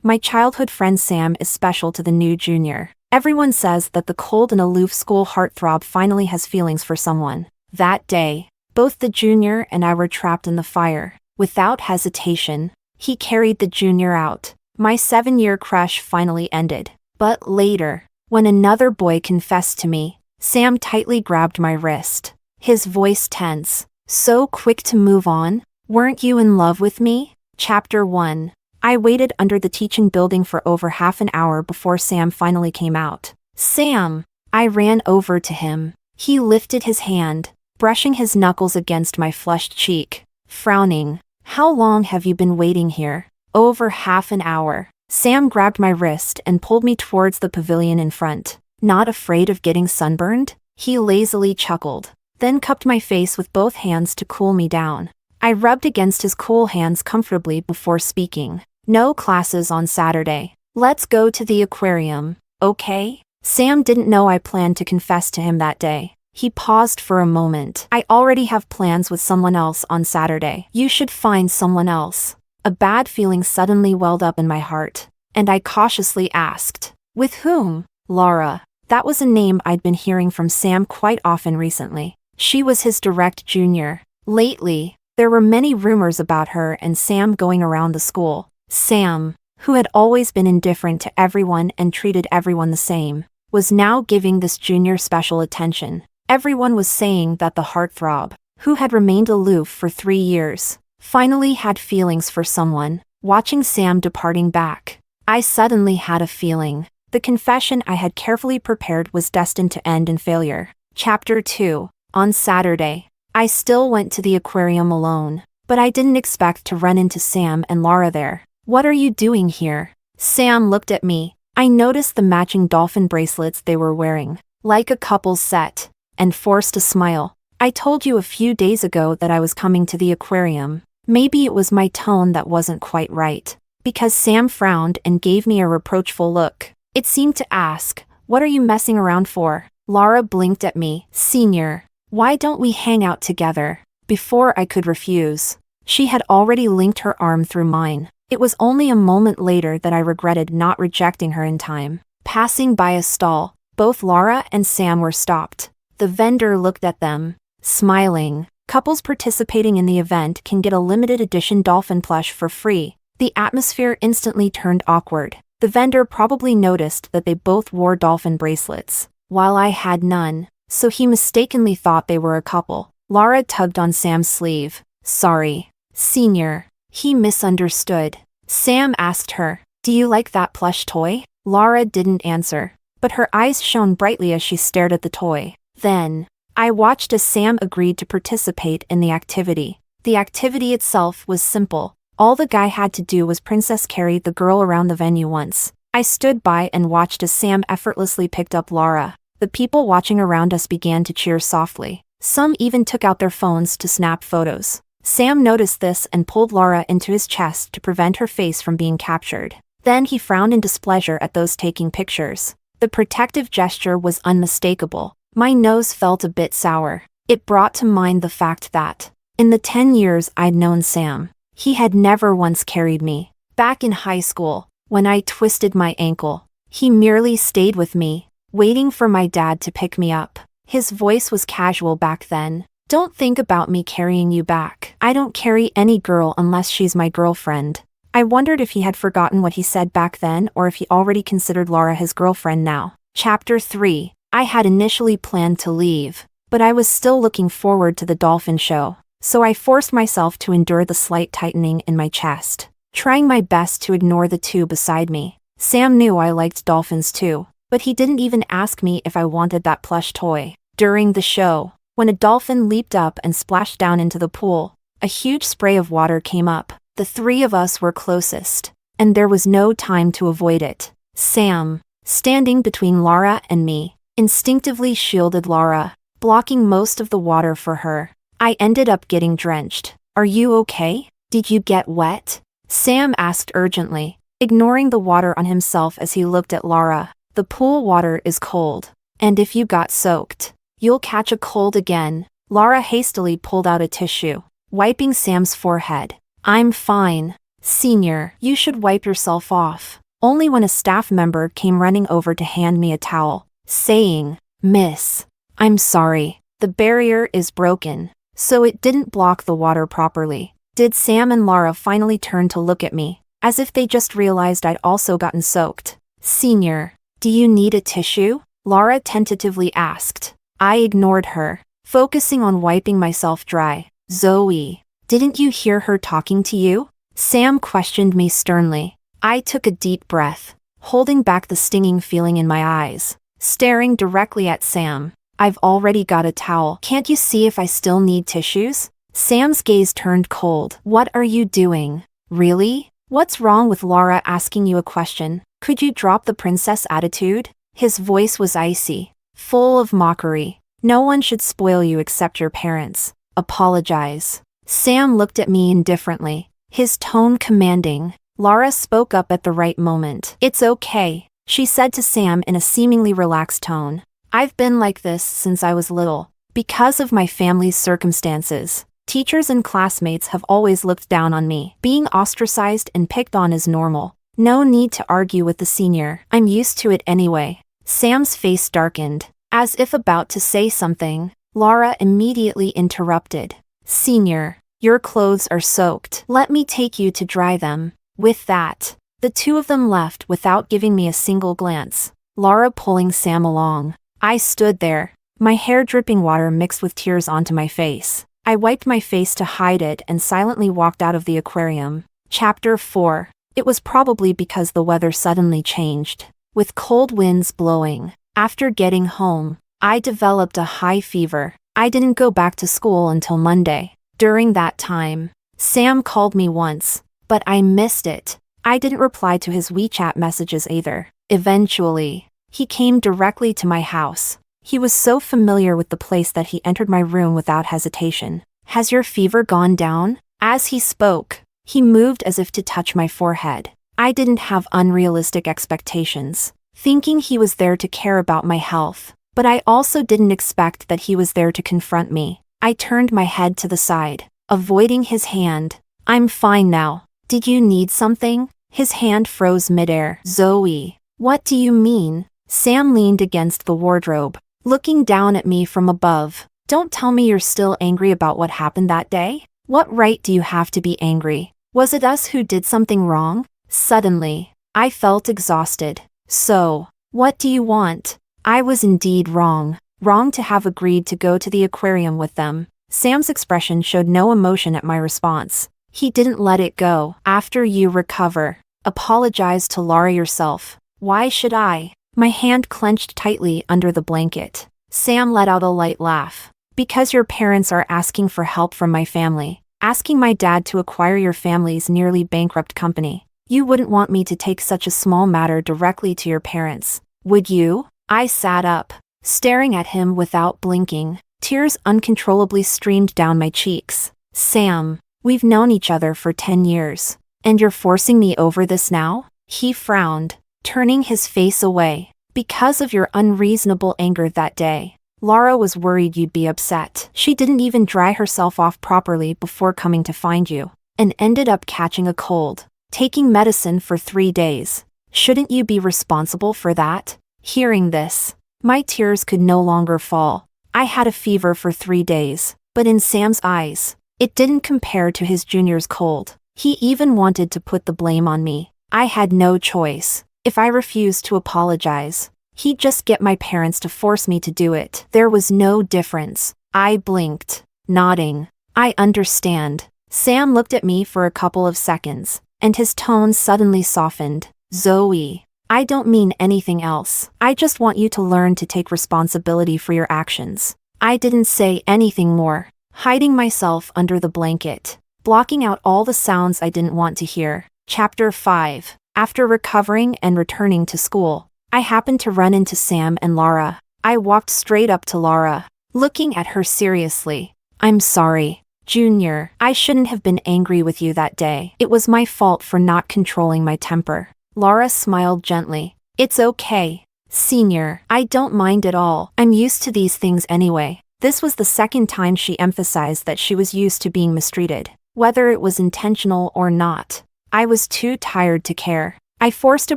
My childhood friend Sam is special to the new junior. Everyone says that the cold and aloof school heartthrob finally has feelings for someone. That day, both the junior and I were trapped in the fire. Without hesitation, he carried the junior out. My 7-year crush finally ended. But later, when another boy confessed to me, Sam tightly grabbed my wrist. His voice tense. "So quick to move on? Weren't you in love with me?" Chapter 1. I waited under the teaching building for over half an hour before Sam finally came out. "Sam!" I ran over to him. He lifted his hand, brushing his knuckles against my flushed cheek. Frowning. "How long have you been waiting here?" "Over half an hour." Sam grabbed my wrist and pulled me towards the pavilion in front. "Not afraid of getting sunburned?" He lazily chuckled, then cupped my face with both hands to cool me down. I rubbed against his cool hands comfortably before speaking. "No classes on Saturday. Let's go to the aquarium, okay?" Sam didn't know I planned to confess to him that day. He paused for a moment. "I already have plans with someone else on Saturday." "You should find someone else." A bad feeling suddenly welled up in my heart, and I cautiously asked, "With whom?" "Laura." That was a name I'd been hearing from Sam quite often recently. She was his direct junior. Lately, there were many rumors about her and Sam going around the school. Sam, who had always been indifferent to everyone and treated everyone the same, was now giving this junior special attention. Everyone was saying that the heartthrob, who had remained aloof for 3 years, finally had feelings for someone. Watching Sam departing back, I suddenly had a feeling. The confession I had carefully prepared was destined to end in failure. Chapter 2. On Saturday, I still went to the aquarium alone, but I didn't expect to run into Sam and Laura there. "What are you doing here?" Sam looked at me. I noticed the matching dolphin bracelets they were wearing, like a couple's set, and forced a smile. "I told you a few days ago that I was coming to the aquarium." Maybe it was my tone that wasn't quite right, because Sam frowned and gave me a reproachful look. It seemed to ask, "What are you messing around for?" Laura blinked at me. "Senior, why don't we hang out together?" Before I could refuse, she had already linked her arm through mine. It was only a moment later that I regretted not rejecting her in time. Passing by a stall, both Laura and Sam were stopped. The vendor looked at them, smiling. Couples participating in the event can get a limited edition dolphin plush for free. The atmosphere instantly turned awkward. The vendor probably noticed that they both wore dolphin bracelets, while I had none, so he mistakenly thought they were a couple. Laura tugged on Sam's sleeve. "Sorry, Senior." He misunderstood. Sam asked her, "Do you like that plush toy?" Laura didn't answer, but her eyes shone brightly as she stared at the toy. Then, I watched as Sam agreed to participate in the activity. The activity itself was simple. All the guy had to do was princess carry the girl around the venue once. I stood by and watched as Sam effortlessly picked up Laura. The people watching around us began to cheer softly. Some even took out their phones to snap photos. Sam noticed this and pulled Laura into his chest to prevent her face from being captured. Then he frowned in displeasure at those taking pictures. The protective gesture was unmistakable. My nose felt a bit sour. It brought to mind the fact that, in the 10 years I'd known Sam, he had never once carried me. Back in high school, when I twisted my ankle, he merely stayed with me, waiting for my dad to pick me up. His voice was casual back then. "Don't think about me carrying you back. I don't carry any girl unless she's my girlfriend." I wondered if he had forgotten what he said back then or if he already considered Laura his girlfriend now. Chapter 3. I had initially planned to leave, but I was still looking forward to the dolphin show, so I forced myself to endure the slight tightening in my chest, trying my best to ignore the two beside me. Sam knew I liked dolphins too, but he didn't even ask me if I wanted that plush toy. During the show, when a dolphin leaped up and splashed down into the pool, a huge spray of water came up. The three of us were closest, and there was no time to avoid it. Sam, standing between Laura and me, instinctively shielded Laura, blocking most of the water for her. I ended up getting drenched. Are you okay? Did you get wet? Sam asked urgently, ignoring the water on himself as he looked at Laura. The pool water is cold, and if you got soaked, you'll catch a cold again. Laura hastily pulled out a tissue, wiping Sam's forehead. I'm fine. Senior, you should wipe yourself off. Only when a staff member came running over to hand me a towel, saying, Miss, I'm sorry, the barrier is broken, so it didn't block the water properly. Did Sam and Laura finally turn to look at me, as if they just realized I'd also gotten soaked? Senior, do you need a tissue? Laura tentatively asked. I ignored her, focusing on wiping myself dry. Zoe, didn't you hear her talking to you? Sam questioned me sternly. I took a deep breath, holding back the stinging feeling in my eyes, staring directly at Sam. I've already got a towel. Can't you see if I still need tissues? Sam's gaze turned cold. What are you doing? Really? What's wrong with Laura asking you a question? Could you drop the princess attitude? His voice was icy, full of mockery. No one should spoil you except your parents. Apologize. Sam looked at me indifferently, his tone commanding. Laura spoke up at the right moment. It's okay, she said to Sam in a seemingly relaxed tone. I've been like this since I was little. Because of my family's circumstances, teachers and classmates have always looked down on me. Being ostracized and picked on is normal. No need to argue with the senior. I'm used to it anyway. Sam's face darkened, as if about to say something. Laura immediately interrupted. Senior, your clothes are soaked. Let me take you to dry them. With that, the two of them left without giving me a single glance, Laura pulling Sam along. I stood there, my hair dripping water mixed with tears onto my face. I wiped my face to hide it and silently walked out of the aquarium. Chapter 4. It was probably because the weather suddenly changed, with cold winds blowing. After getting home, I developed a high fever. I didn't go back to school until Monday. During that time, Sam called me once, but I missed it. I didn't reply to his WeChat messages either. Eventually, he came directly to my house. He was so familiar with the place that he entered my room without hesitation. Has your fever gone down? As he spoke, he moved as if to touch my forehead. I didn't have unrealistic expectations, thinking he was there to care about my health. But I also didn't expect that he was there to confront me. I turned my head to the side, avoiding his hand. I'm fine now. Did you need something? His hand froze midair. Zoe, what do you mean? Sam leaned against the wardrobe, looking down at me from above. Don't tell me you're still angry about what happened that day? What right do you have to be angry? Was it us who did something wrong? Suddenly, I felt exhausted. So, what do you want? I was indeed wrong. Wrong to have agreed to go to the aquarium with them. Sam's expression showed no emotion at my response. He didn't let it go. After you recover, apologize to Laura yourself. Why should I? My hand clenched tightly under the blanket. Sam let out a light laugh. Because your parents are asking for help from my family. Asking my dad to acquire your family's nearly bankrupt company. You wouldn't want me to take such a small matter directly to your parents, would you? I sat up, staring at him without blinking. Tears uncontrollably streamed down my cheeks. Sam, we've known each other for 10 years, and you're forcing me over this now? He frowned, turning his face away. Because of your unreasonable anger that day, Laura was worried you'd be upset. She didn't even dry herself off properly before coming to find you, and ended up catching a cold, taking medicine for 3 days. Shouldn't you be responsible for that? Hearing this, my tears could no longer fall. I had a fever for 3 days, but in Sam's eyes, it didn't compare to his junior's cold. He even wanted to put the blame on me. I had no choice. If I refused to apologize, he'd just get my parents to force me to do it. There was no difference. I blinked, nodding. I understand. Sam looked at me for a couple of seconds, and his tone suddenly softened. Zoe, I don't mean anything else. I just want you to learn to take responsibility for your actions. I didn't say anything more, hiding myself under the blanket, blocking out all the sounds I didn't want to hear. Chapter 5. After recovering and returning to school, I happened to run into Sam and Laura. I walked straight up to Laura, looking at her seriously. I'm sorry, Junior. I shouldn't have been angry with you that day. It was my fault for not controlling my temper. Laura smiled gently. It's okay, Senior. I don't mind at all. I'm used to these things anyway. This was the second time she emphasized that she was used to being mistreated, whether it was intentional or not. I was too tired to care. I forced a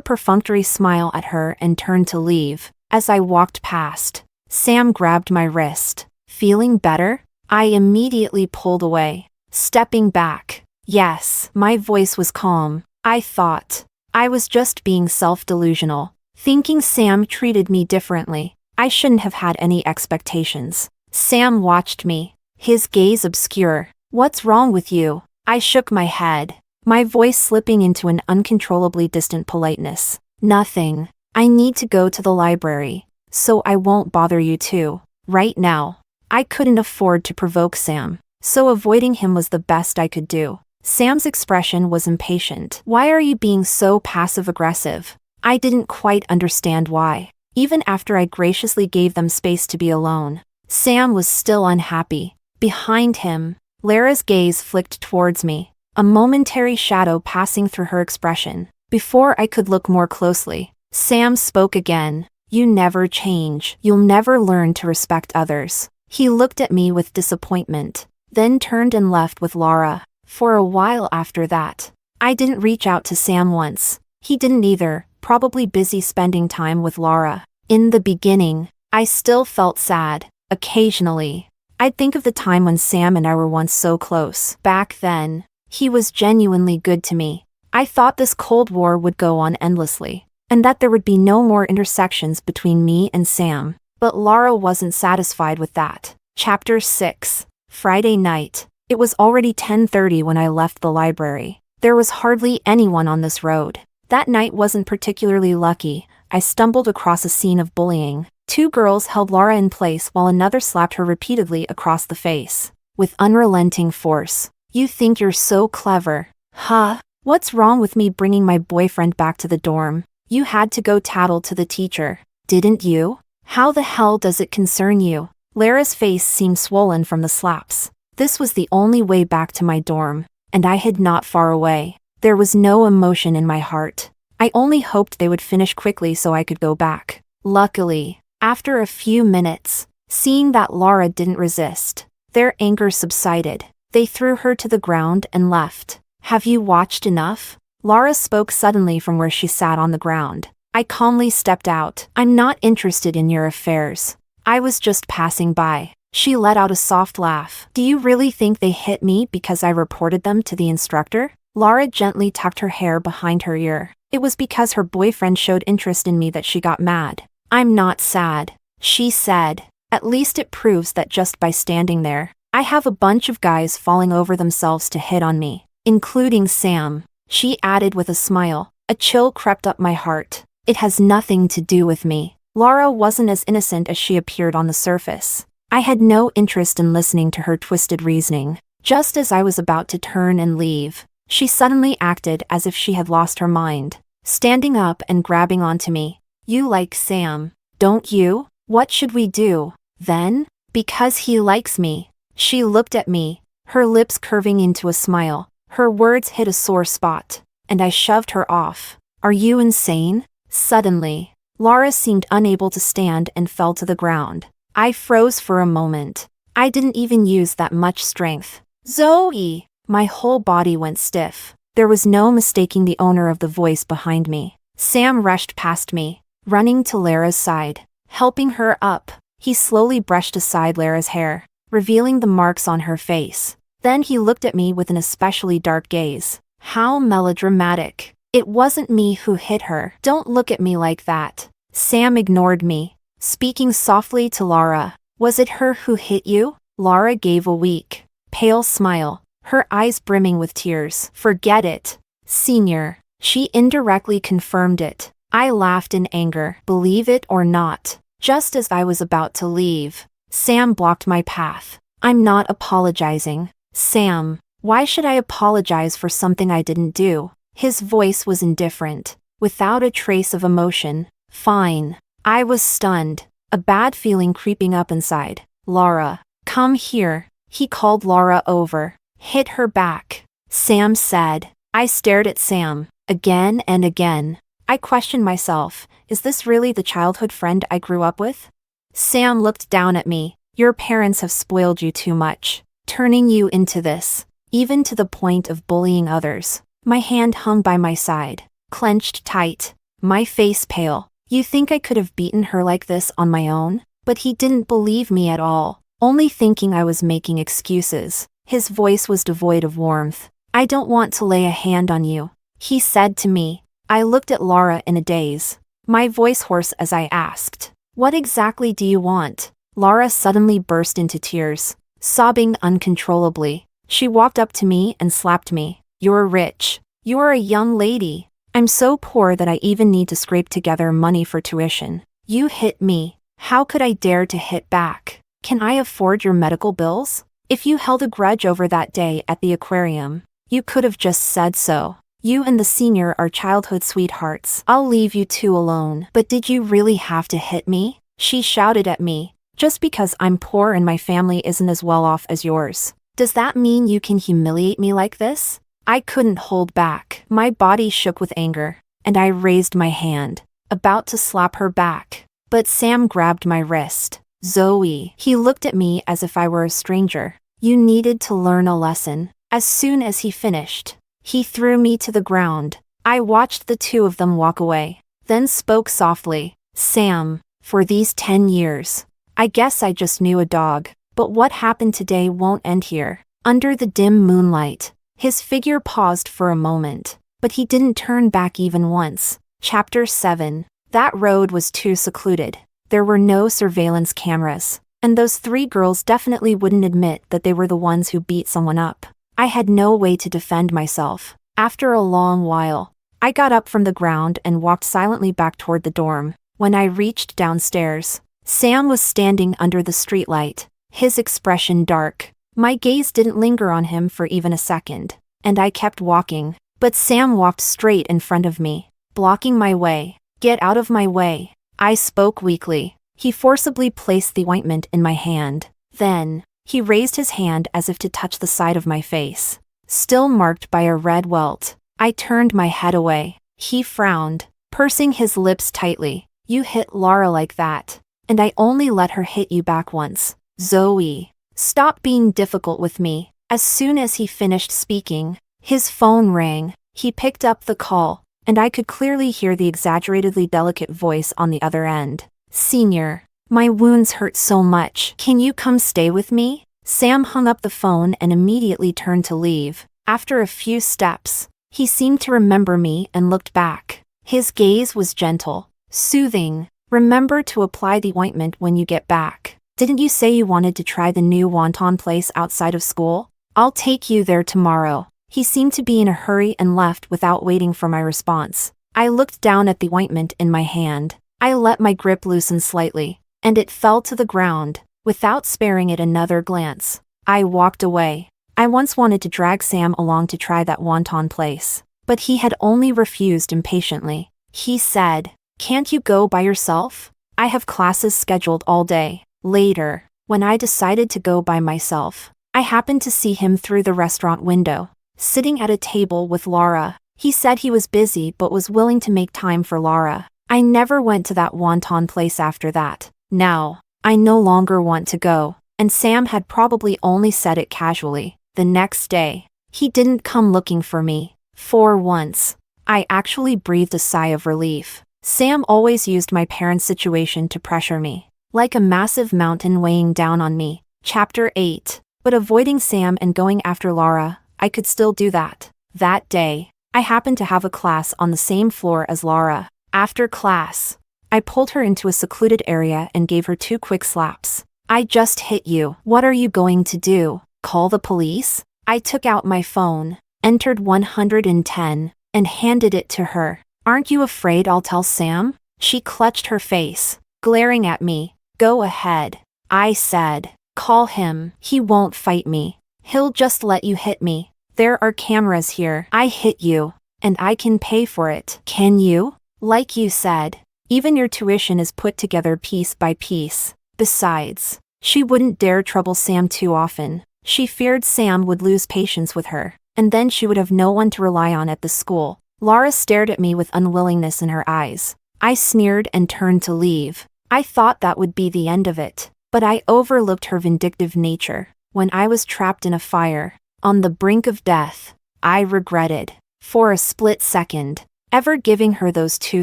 perfunctory smile at her and turned to leave. As I walked past, Sam grabbed my wrist. Feeling better? I immediately pulled away, stepping back. Yes, my voice was calm. I thought I was just being self-delusional, thinking Sam treated me differently. I shouldn't have had any expectations. Sam watched me, his gaze obscure. What's wrong with you? I shook my head, my voice slipping into an uncontrollably distant politeness. Nothing. I need to go to the library, so I won't bother you too. Right now. I couldn't afford to provoke Sam, so avoiding him was the best I could do. Sam's expression was impatient. Why are you being so passive-aggressive? I didn't quite understand why. Even after I graciously gave them space to be alone, Sam was still unhappy. Behind him, Lara's gaze flicked towards me, a momentary shadow passing through her expression. Before I could look more closely, Sam spoke again. You never change. You'll never learn to respect others. He looked at me with disappointment, then turned and left with Laura. For a while after that, I didn't reach out to Sam once. He didn't either, probably busy spending time with Laura. In the beginning, I still felt sad. Occasionally, I'd think of the time when Sam and I were once so close. Back then, he was genuinely good to me. I thought this Cold War would go on endlessly, and that there would be no more intersections between me and Sam. But Laura wasn't satisfied with that. Chapter 6. Friday night. It was already 10:30 when I left the library. There was hardly anyone on this road. That night wasn't particularly lucky. I stumbled across a scene of bullying. Two girls held Laura in place while another slapped her repeatedly across the face, with unrelenting force. You think you're so clever, huh? What's wrong with me bringing my boyfriend back to the dorm? You had to go tattle to the teacher, didn't you? How the hell does it concern you? Lara's face seemed swollen from the slaps. This was the only way back to my dorm, and I hid not far away. There was no emotion in my heart. I only hoped they would finish quickly so I could go back. Luckily, after a few minutes, seeing that Laura didn't resist, their anger subsided. They threw her to the ground and left. Have you watched enough? Laura spoke suddenly from where she sat on the ground. I calmly stepped out. I'm not interested in your affairs. I was just passing by. She let out a soft laugh. Do you really think they hit me because I reported them to the instructor? Laura gently tucked her hair behind her ear. It was because her boyfriend showed interest in me that she got mad. I'm not sad, she said. At least it proves that just by standing there, I have a bunch of guys falling over themselves to hit on me, including Sam. She added with a smile. A chill crept up my heart. It has nothing to do with me. Laura wasn't as innocent as she appeared on the surface. I had no interest in listening to her twisted reasoning. Just as I was about to turn and leave, she suddenly acted as if she had lost her mind, standing up and grabbing onto me. You like Sam, don't you? What should we do, then? Because he likes me. She looked at me, her lips curving into a smile. Her words hit a sore spot, and I shoved her off. Are you insane? Suddenly, Laura seemed unable to stand and fell to the ground. I froze for a moment. I didn't even use that much strength. Zoe! My whole body went stiff. There was no mistaking the owner of the voice behind me. Sam rushed past me, running to Lara's side, helping her up. He slowly brushed aside Lara's hair, revealing the marks on her face. Then he looked at me with an especially dark gaze. How melodramatic. It wasn't me who hit her. Don't look at me like that. Sam ignored me, speaking softly to Laura. Was it her who hit you? Laura gave a weak, pale smile, her eyes brimming with tears. Forget it, Senior. She indirectly confirmed it. I laughed in anger, believe it or not. Just as I was about to leave, Sam blocked my path. I'm not apologizing. Sam, why should I apologize for something I didn't do? His voice was indifferent, without a trace of emotion. Fine. I was stunned, a bad feeling creeping up inside. Laura, come here. He called Laura over. Hit her back, Sam said. I stared at Sam, again and again. I questioned myself, is this really the childhood friend I grew up with? Sam looked down at me. Your parents have spoiled you too much, turning you into this, even to the point of bullying others. My hand hung by my side, clenched tight, my face pale. You think I could have beaten her like this on my own? But he didn't believe me at all, only thinking I was making excuses. His voice was devoid of warmth. I don't want to lay a hand on you, he said to me. I looked at Laura in a daze, my voice hoarse as I asked, what exactly do you want? Laura suddenly burst into tears, sobbing uncontrollably. She walked up to me and slapped me. You're rich. You're a young lady. I'm so poor that I even need to scrape together money for tuition. You hit me. How could I dare to hit back? Can I afford your medical bills? If you held a grudge over that day at the aquarium, you could have just said so. You and the senior are childhood sweethearts. I'll leave you two alone. But did you really have to hit me? She shouted at me. Just because I'm poor and my family isn't as well off as yours, does that mean you can humiliate me like this? I couldn't hold back. My body shook with anger, and I raised my hand, about to slap her back. But Sam grabbed my wrist. Zoe. He looked at me as if I were a stranger. You needed to learn a lesson. As soon as he finished, he threw me to the ground. I watched the two of them walk away, then spoke softly. Sam, for these 10 years, I guess I just knew a dog. But what happened today won't end here. Under the dim moonlight, his figure paused for a moment, but he didn't turn back even once. Chapter 7. That road was too secluded. There were no surveillance cameras, and those 3 girls definitely wouldn't admit that they were the ones who beat someone up. I had no way to defend myself. After a long while, I got up from the ground and walked silently back toward the dorm. When I reached downstairs, Sam was standing under the streetlight, his expression dark. My gaze didn't linger on him for even a second, and I kept walking. But Sam walked straight in front of me, blocking my way. Get out of my way. I spoke weakly. He forcibly placed the ointment in my hand. Then, he raised his hand as if to touch the side of my face, still marked by a red welt. I turned my head away. He frowned, pursing his lips tightly. You hit Laura like that, and I only let her hit you back once. Zoe, stop being difficult with me. As soon as he finished speaking, his phone rang. He picked up the call, and I could clearly hear the exaggeratedly delicate voice on the other end. Senior, my wounds hurt so much. Can you come stay with me? Sam hung up the phone and immediately turned to leave. After a few steps, he seemed to remember me and looked back. His gaze was gentle, soothing. Remember to apply the ointment when you get back. Didn't you say you wanted to try the new wonton place outside of school? I'll take you there tomorrow. He seemed to be in a hurry and left without waiting for my response. I looked down at the ointment in my hand. I let my grip loosen slightly, and it fell to the ground, without sparing it another glance. I walked away. I once wanted to drag Sam along to try that wonton place, but he had only refused impatiently. He said, "Can't you go by yourself? I have classes scheduled all day." Later, when I decided to go by myself, I happened to see him through the restaurant window, sitting at a table with Laura. He said he was busy but was willing to make time for Laura. I never went to that wonton place after that. Now, I no longer want to go, and Sam had probably only said it casually. The next day, he didn't come looking for me. For once, I actually breathed a sigh of relief. Sam always used my parents' situation to pressure me, like a massive mountain weighing down on me. Chapter 8. But avoiding Sam and going after Laura, I could still do that. That day, I happened to have a class on the same floor as Laura. After class, I pulled her into a secluded area and gave her 2 quick slaps. I just hit you. What are you going to do? Call the police? I took out my phone, entered 110, and handed it to her. Aren't you afraid I'll tell Sam? She clutched her face, glaring at me. Go ahead, I said. Call him. He won't fight me. He'll just let you hit me. There are cameras here. I hit you, and I can pay for it. Can you? Like you said, even your tuition is put together piece by piece. Besides, she wouldn't dare trouble Sam too often. She feared Sam would lose patience with her, and then she would have no one to rely on at the school. Laura stared at me with unwillingness in her eyes. I sneered and turned to leave. I thought that would be the end of it, but I overlooked her vindictive nature. When I was trapped in a fire, on the brink of death, I regretted, for a split second, ever giving her those 2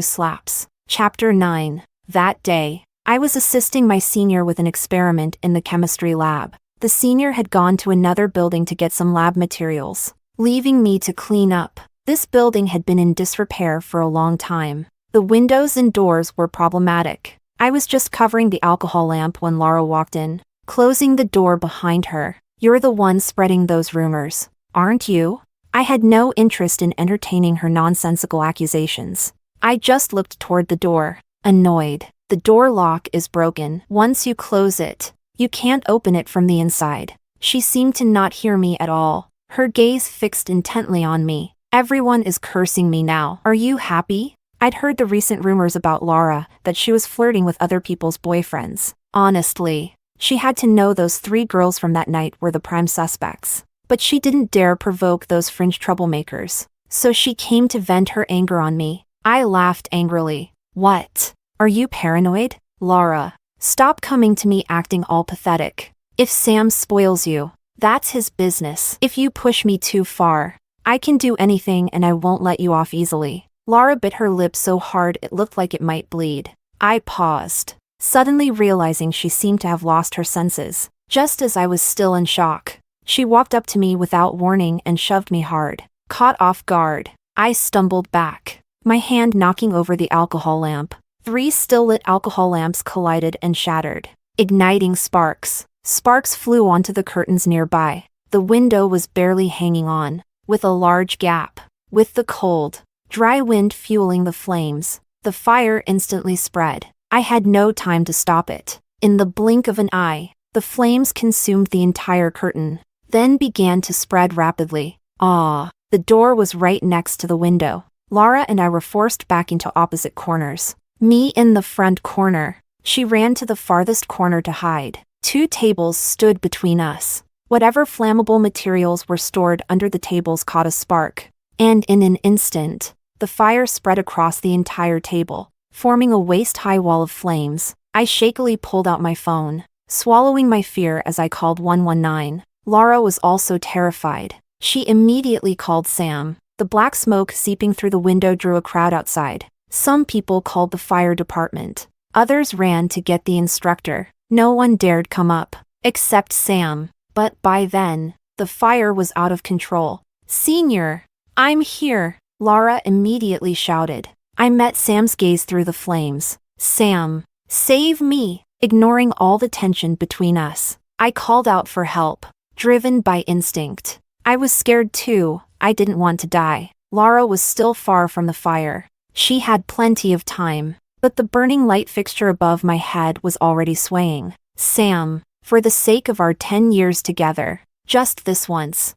slaps. Chapter 9. That day, I was assisting my senior with an experiment in the chemistry lab. The senior had gone to another building to get some lab materials, leaving me to clean up. This building had been in disrepair for a long time. The windows and doors were problematic. I was just covering the alcohol lamp when Laura walked in, closing the door behind her. You're the one spreading those rumors, aren't you? I had no interest in entertaining her nonsensical accusations. I just looked toward the door, annoyed. The door lock is broken. Once you close it, you can't open it from the inside. She seemed to not hear me at all, her gaze fixed intently on me. Everyone is cursing me now. Are you happy? I'd heard the recent rumors about Laura, that she was flirting with other people's boyfriends. Honestly, she had to know those 3 girls from that night were the prime suspects. But she didn't dare provoke those fringe troublemakers, so she came to vent her anger on me. I laughed angrily. What? Are you paranoid? Laura, stop coming to me acting all pathetic. If Sam spoils you, that's his business. If you push me too far, I can do anything and I won't let you off easily. Laura bit her lip so hard it looked like it might bleed. I paused, suddenly realizing she seemed to have lost her senses. Just as I was still in shock, she walked up to me without warning and shoved me hard. Caught off guard, I stumbled back, my hand knocking over the alcohol lamp. 3 still-lit alcohol lamps collided and shattered, igniting sparks. Sparks flew onto the curtains nearby. The window was barely hanging on, with a large gap. With the cold, dry wind fueling the flames, the fire instantly spread. I had no time to stop it. In the blink of an eye, the flames consumed the entire curtain, then began to spread rapidly. The door was right next to the window. Laura and I were forced back into opposite corners. Me in the front corner. She ran to the farthest corner to hide. 2 tables stood between us. Whatever flammable materials were stored under the tables caught a spark, and in an instant, the fire spread across the entire table, forming a waist-high wall of flames. I shakily pulled out my phone, swallowing my fear as I called 119. Laura was also terrified. She immediately called Sam. The black smoke seeping through the window drew a crowd outside. Some people called the fire department. Others ran to get the instructor. No one dared come up, except Sam. But by then, the fire was out of control. Senior, I'm here, Laura immediately shouted. I met Sam's gaze through the flames. Sam, save me! Ignoring all the tension between us, I called out for help, driven by instinct. I was scared too. I didn't want to die. Laura was still far from the fire. She had plenty of time, but the burning light fixture above my head was already swaying. Sam, for the sake of our 10 years together, just this once,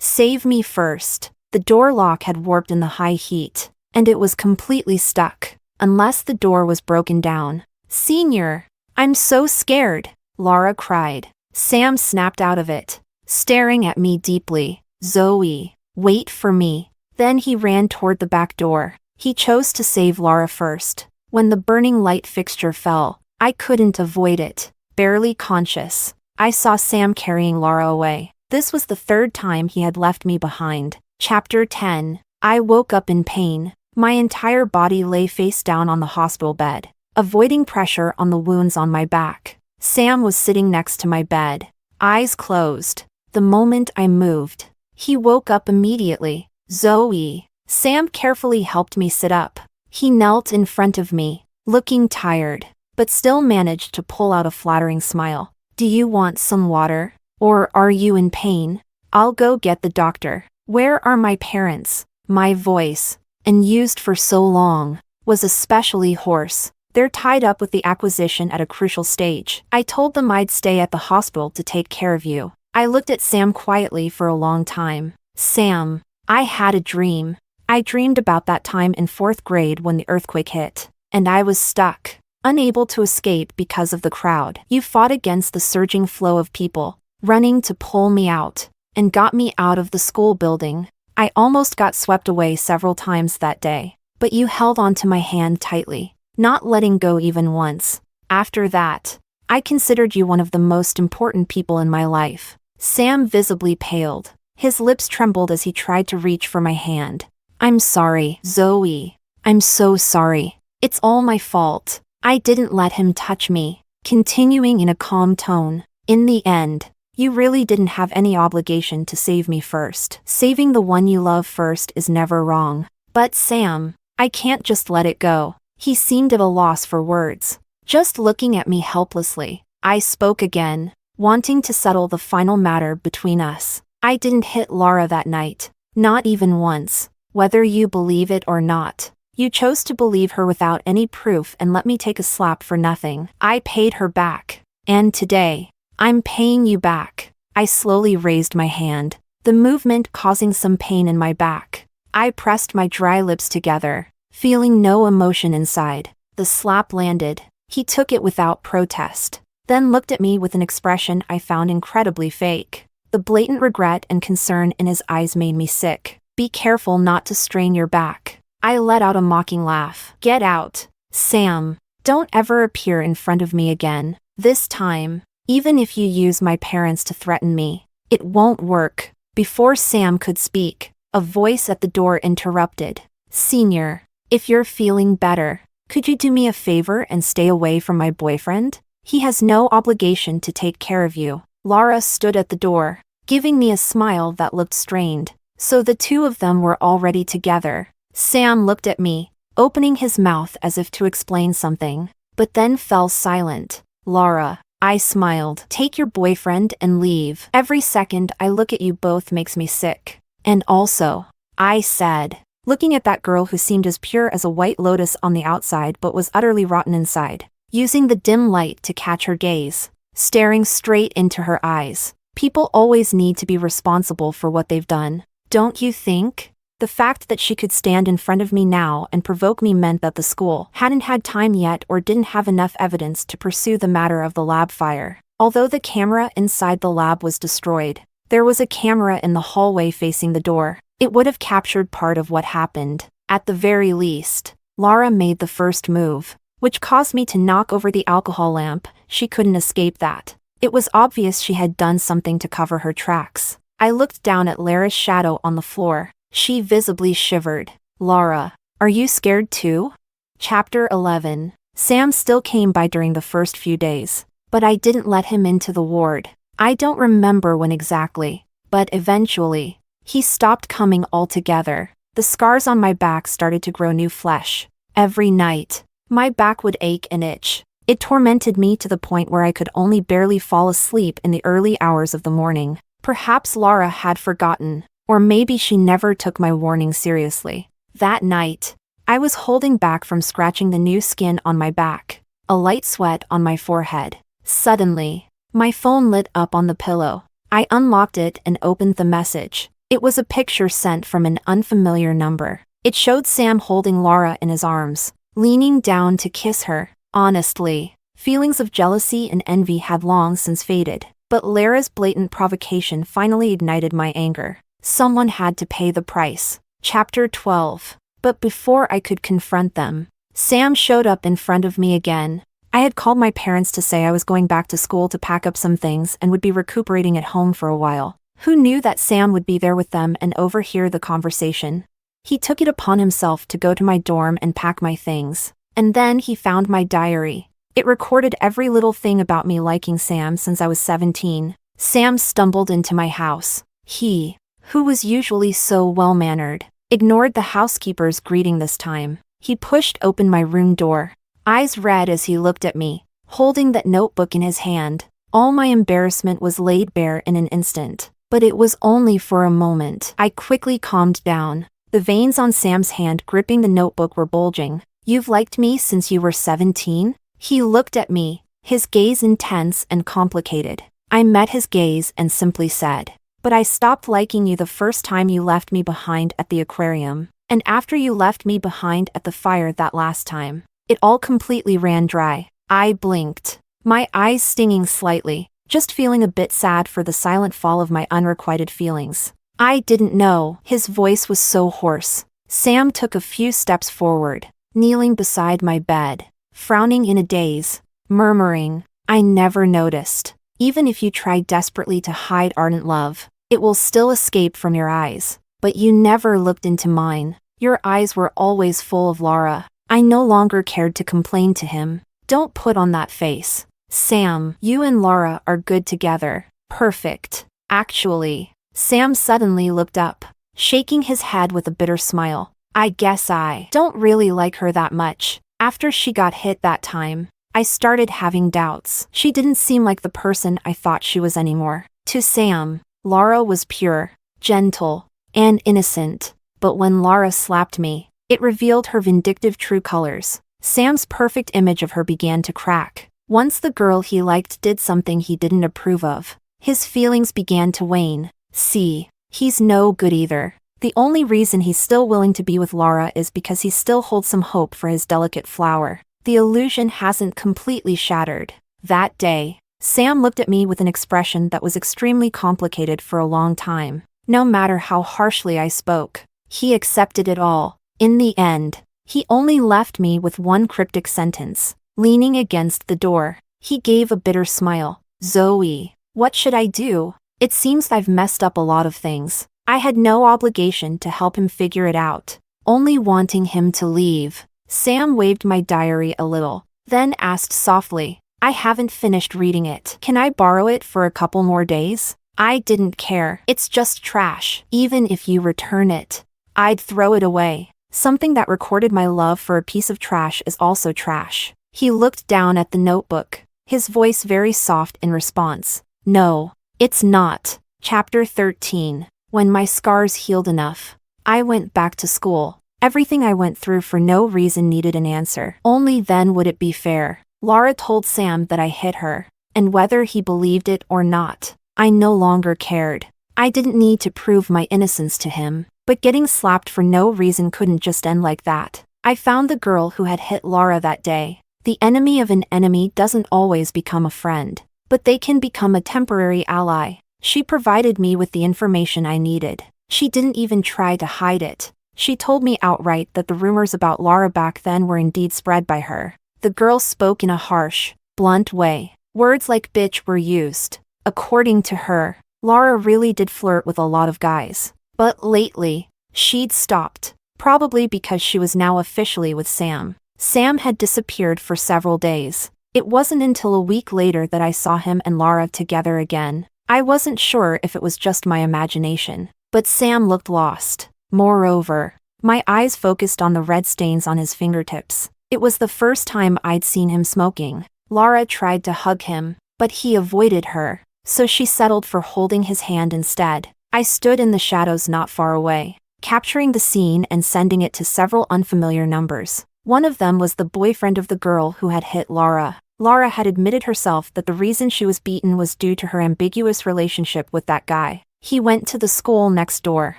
save me first. The door lock had warped in the high heat, and it was completely stuck, unless the door was broken down. Senior, I'm so scared, Laura cried. Sam snapped out of it, staring at me deeply. Zoe, wait for me. Then he ran toward the back door. He chose to save Laura first. When the burning light fixture fell, I couldn't avoid it. Barely conscious, I saw Sam carrying Laura away. This was the 3rd time he had left me behind. Chapter 10. I woke up in pain. My entire body lay face down on the hospital bed, avoiding pressure on the wounds on my back. Sam was sitting next to my bed, eyes closed. The moment I moved, he woke up immediately. Zoe. Sam carefully helped me sit up. He knelt in front of me, looking tired, but still managed to pull out a flattering smile. Do you want some water? Or are you in pain? I'll go get the doctor. Where are my parents? My voice, and used for so long, was especially hoarse. They're tied up with the acquisition at a crucial stage. I told them I'd stay at the hospital to take care of you. I looked at Sam quietly for a long time. Sam, I had a dream. I dreamed about that time in 4th grade when the earthquake hit, and I was stuck, unable to escape because of the crowd. You fought against the surging flow of people, running to pull me out, and got me out of the school building. I almost got swept away several times that day, but you held onto my hand tightly, not letting go even once. After that, I considered you one of the most important people in my life. Sam visibly paled. His lips trembled as he tried to reach for my hand. I'm sorry, Zoe. I'm so sorry. It's all my fault. I didn't let him touch me. Continuing in a calm tone. In the end, you really didn't have any obligation to save me first. Saving the one you love first is never wrong. But Sam, I can't just let it go. He seemed at a loss for words, just looking at me helplessly. I spoke again, wanting to settle the final matter between us. I didn't hit Laura that night, not even once. Whether you believe it or not, you chose to believe her without any proof and let me take a slap for nothing. I paid her back. And today, I'm paying you back. I slowly raised my hand, the movement causing some pain in my back. I pressed my dry lips together, feeling no emotion inside. The slap landed. He took it without protest, then looked at me with an expression I found incredibly fake. The blatant regret and concern in his eyes made me sick. Be careful not to strain your back. I let out a mocking laugh. Get out. Sam, don't ever appear in front of me again. This time, even if you use my parents to threaten me, it won't work. Before Sam could speak, a voice at the door interrupted. Senior, if you're feeling better, could you do me a favor and stay away from my boyfriend? He has no obligation to take care of you. Laura stood at the door, giving me a smile that looked strained. So the two of them were already together. Sam looked at me, opening his mouth as if to explain something, but then fell silent. Laura, I smiled. Take your boyfriend and leave. Every second I look at you both makes me sick. And also, I said, looking at that girl who seemed as pure as a white lotus on the outside but was utterly rotten inside, using the dim light to catch her gaze, staring straight into her eyes. People always need to be responsible for what they've done. Don't you think? The fact that she could stand in front of me now and provoke me meant that the school hadn't had time yet or didn't have enough evidence to pursue the matter of the lab fire. Although the camera inside the lab was destroyed, there was a camera in the hallway facing the door. It would have captured part of what happened. At the very least, Laura made the first move, which caused me to knock over the alcohol lamp. She couldn't escape that. It was obvious she had done something to cover her tracks. I looked down at Lara's shadow on the floor. She visibly shivered. Laura, are you scared too? Chapter 11. Sam still came by during the first few days, but I didn't let him into the ward. I don't remember when exactly, but eventually, he stopped coming altogether. The scars on my back started to grow new flesh. Every night, my back would ache and itch. It tormented me to the point where I could only barely fall asleep in the early hours of the morning. Perhaps Laura had forgotten, or maybe she never took my warning seriously. That night, I was holding back from scratching the new skin on my back, a light sweat on my forehead. Suddenly, my phone lit up on the pillow. I unlocked it and opened the message. It was a picture sent from an unfamiliar number. It showed Sam holding Laura in his arms, leaning down to kiss her. Honestly, feelings of jealousy and envy had long since faded, but Lara's blatant provocation finally ignited my anger. Someone had to pay the price. Chapter 12. But before I could confront them, Sam showed up in front of me again. I had called my parents to say I was going back to school to pack up some things and would be recuperating at home for a while. Who knew that Sam would be there with them and overhear the conversation? He took it upon himself to go to my dorm and pack my things. And then he found my diary. It recorded every little thing about me liking Sam since I was 17. Sam stumbled into my house. He, who was usually so well-mannered, ignored the housekeeper's greeting this time. He pushed open my room door, eyes red as he looked at me, holding that notebook in his hand. All my embarrassment was laid bare in an instant, but it was only for a moment. I quickly calmed down, The veins on Sam's hand gripping the notebook were bulging. "You've liked me since you were 17? He looked at me, his gaze intense and complicated. I met his gaze and simply said, "But I stopped liking you the first time you left me behind at the aquarium. And after you left me behind at the fire that last time." It all completely ran dry. I blinked, my eyes stinging slightly, just feeling a bit sad for the silent fall of my unrequited feelings. "I didn't know." His voice was so hoarse. Sam took a few steps forward, kneeling beside my bed, frowning in a daze, murmuring, "I never noticed. Even if you try desperately to hide ardent love, it will still escape from your eyes. But you never looked into mine. Your eyes were always full of Laura." I no longer cared to complain to him. "Don't put on that face. Sam, you and Laura are good together. Perfect. Actually." Sam suddenly looked up, shaking his head with a bitter smile. "I guess I don't really like her that much. After she got hit that time, I started having doubts. She didn't seem like the person I thought she was anymore." To Sam, Laura was pure, gentle, and innocent. But when Laura slapped me, it revealed her vindictive true colors. Sam's perfect image of her began to crack. Once the girl he liked did something he didn't approve of, his feelings began to wane. See, he's no good either. The only reason he's still willing to be with Laura is because he still holds some hope for his delicate flower. The illusion hasn't completely shattered. That day, Sam looked at me with an expression that was extremely complicated for a long time. No matter how harshly I spoke, he accepted it all. In the end, he only left me with one cryptic sentence. Leaning against the door, he gave a bitter smile. "Zoe, what should I do? It seems I've messed up a lot of things." I had no obligation to help him figure it out, only wanting him to leave. Sam waved my diary a little, then asked softly, "I haven't finished reading it. Can I borrow it for a couple more days?" I didn't care. "It's just trash. Even if you return it, I'd throw it away. Something that recorded my love for a piece of trash is also trash." He looked down at the notebook, his voice very soft in response. "No, it's not." Chapter 13. When my scars healed enough, I went back to school. Everything I went through for no reason needed an answer. Only then would it be fair. Laura told Sam that I hit her, and whether he believed it or not, I no longer cared. I didn't need to prove my innocence to him. But getting slapped for no reason couldn't just end like that. I found the girl who had hit Laura that day. The enemy of an enemy doesn't always become a friend, but they can become a temporary ally. She provided me with the information I needed. She didn't even try to hide it. She told me outright that the rumors about Laura back then were indeed spread by her. The girl spoke in a harsh, blunt way. Words like bitch were used. According to her, Laura really did flirt with a lot of guys. But lately, she'd stopped, probably because she was now officially with Sam. Sam had disappeared for several days. It wasn't until a week later that I saw him and Laura together again. I wasn't sure if it was just my imagination, but Sam looked lost. Moreover, my eyes focused on the red stains on his fingertips. It was the first time I'd seen him smoking. Laura tried to hug him, but he avoided her, so she settled for holding his hand instead. I stood in the shadows not far away, capturing the scene and sending it to several unfamiliar numbers. One of them was the boyfriend of the girl who had hit Laura. Laura had admitted herself that the reason she was beaten was due to her ambiguous relationship with that guy. He went to the school next door.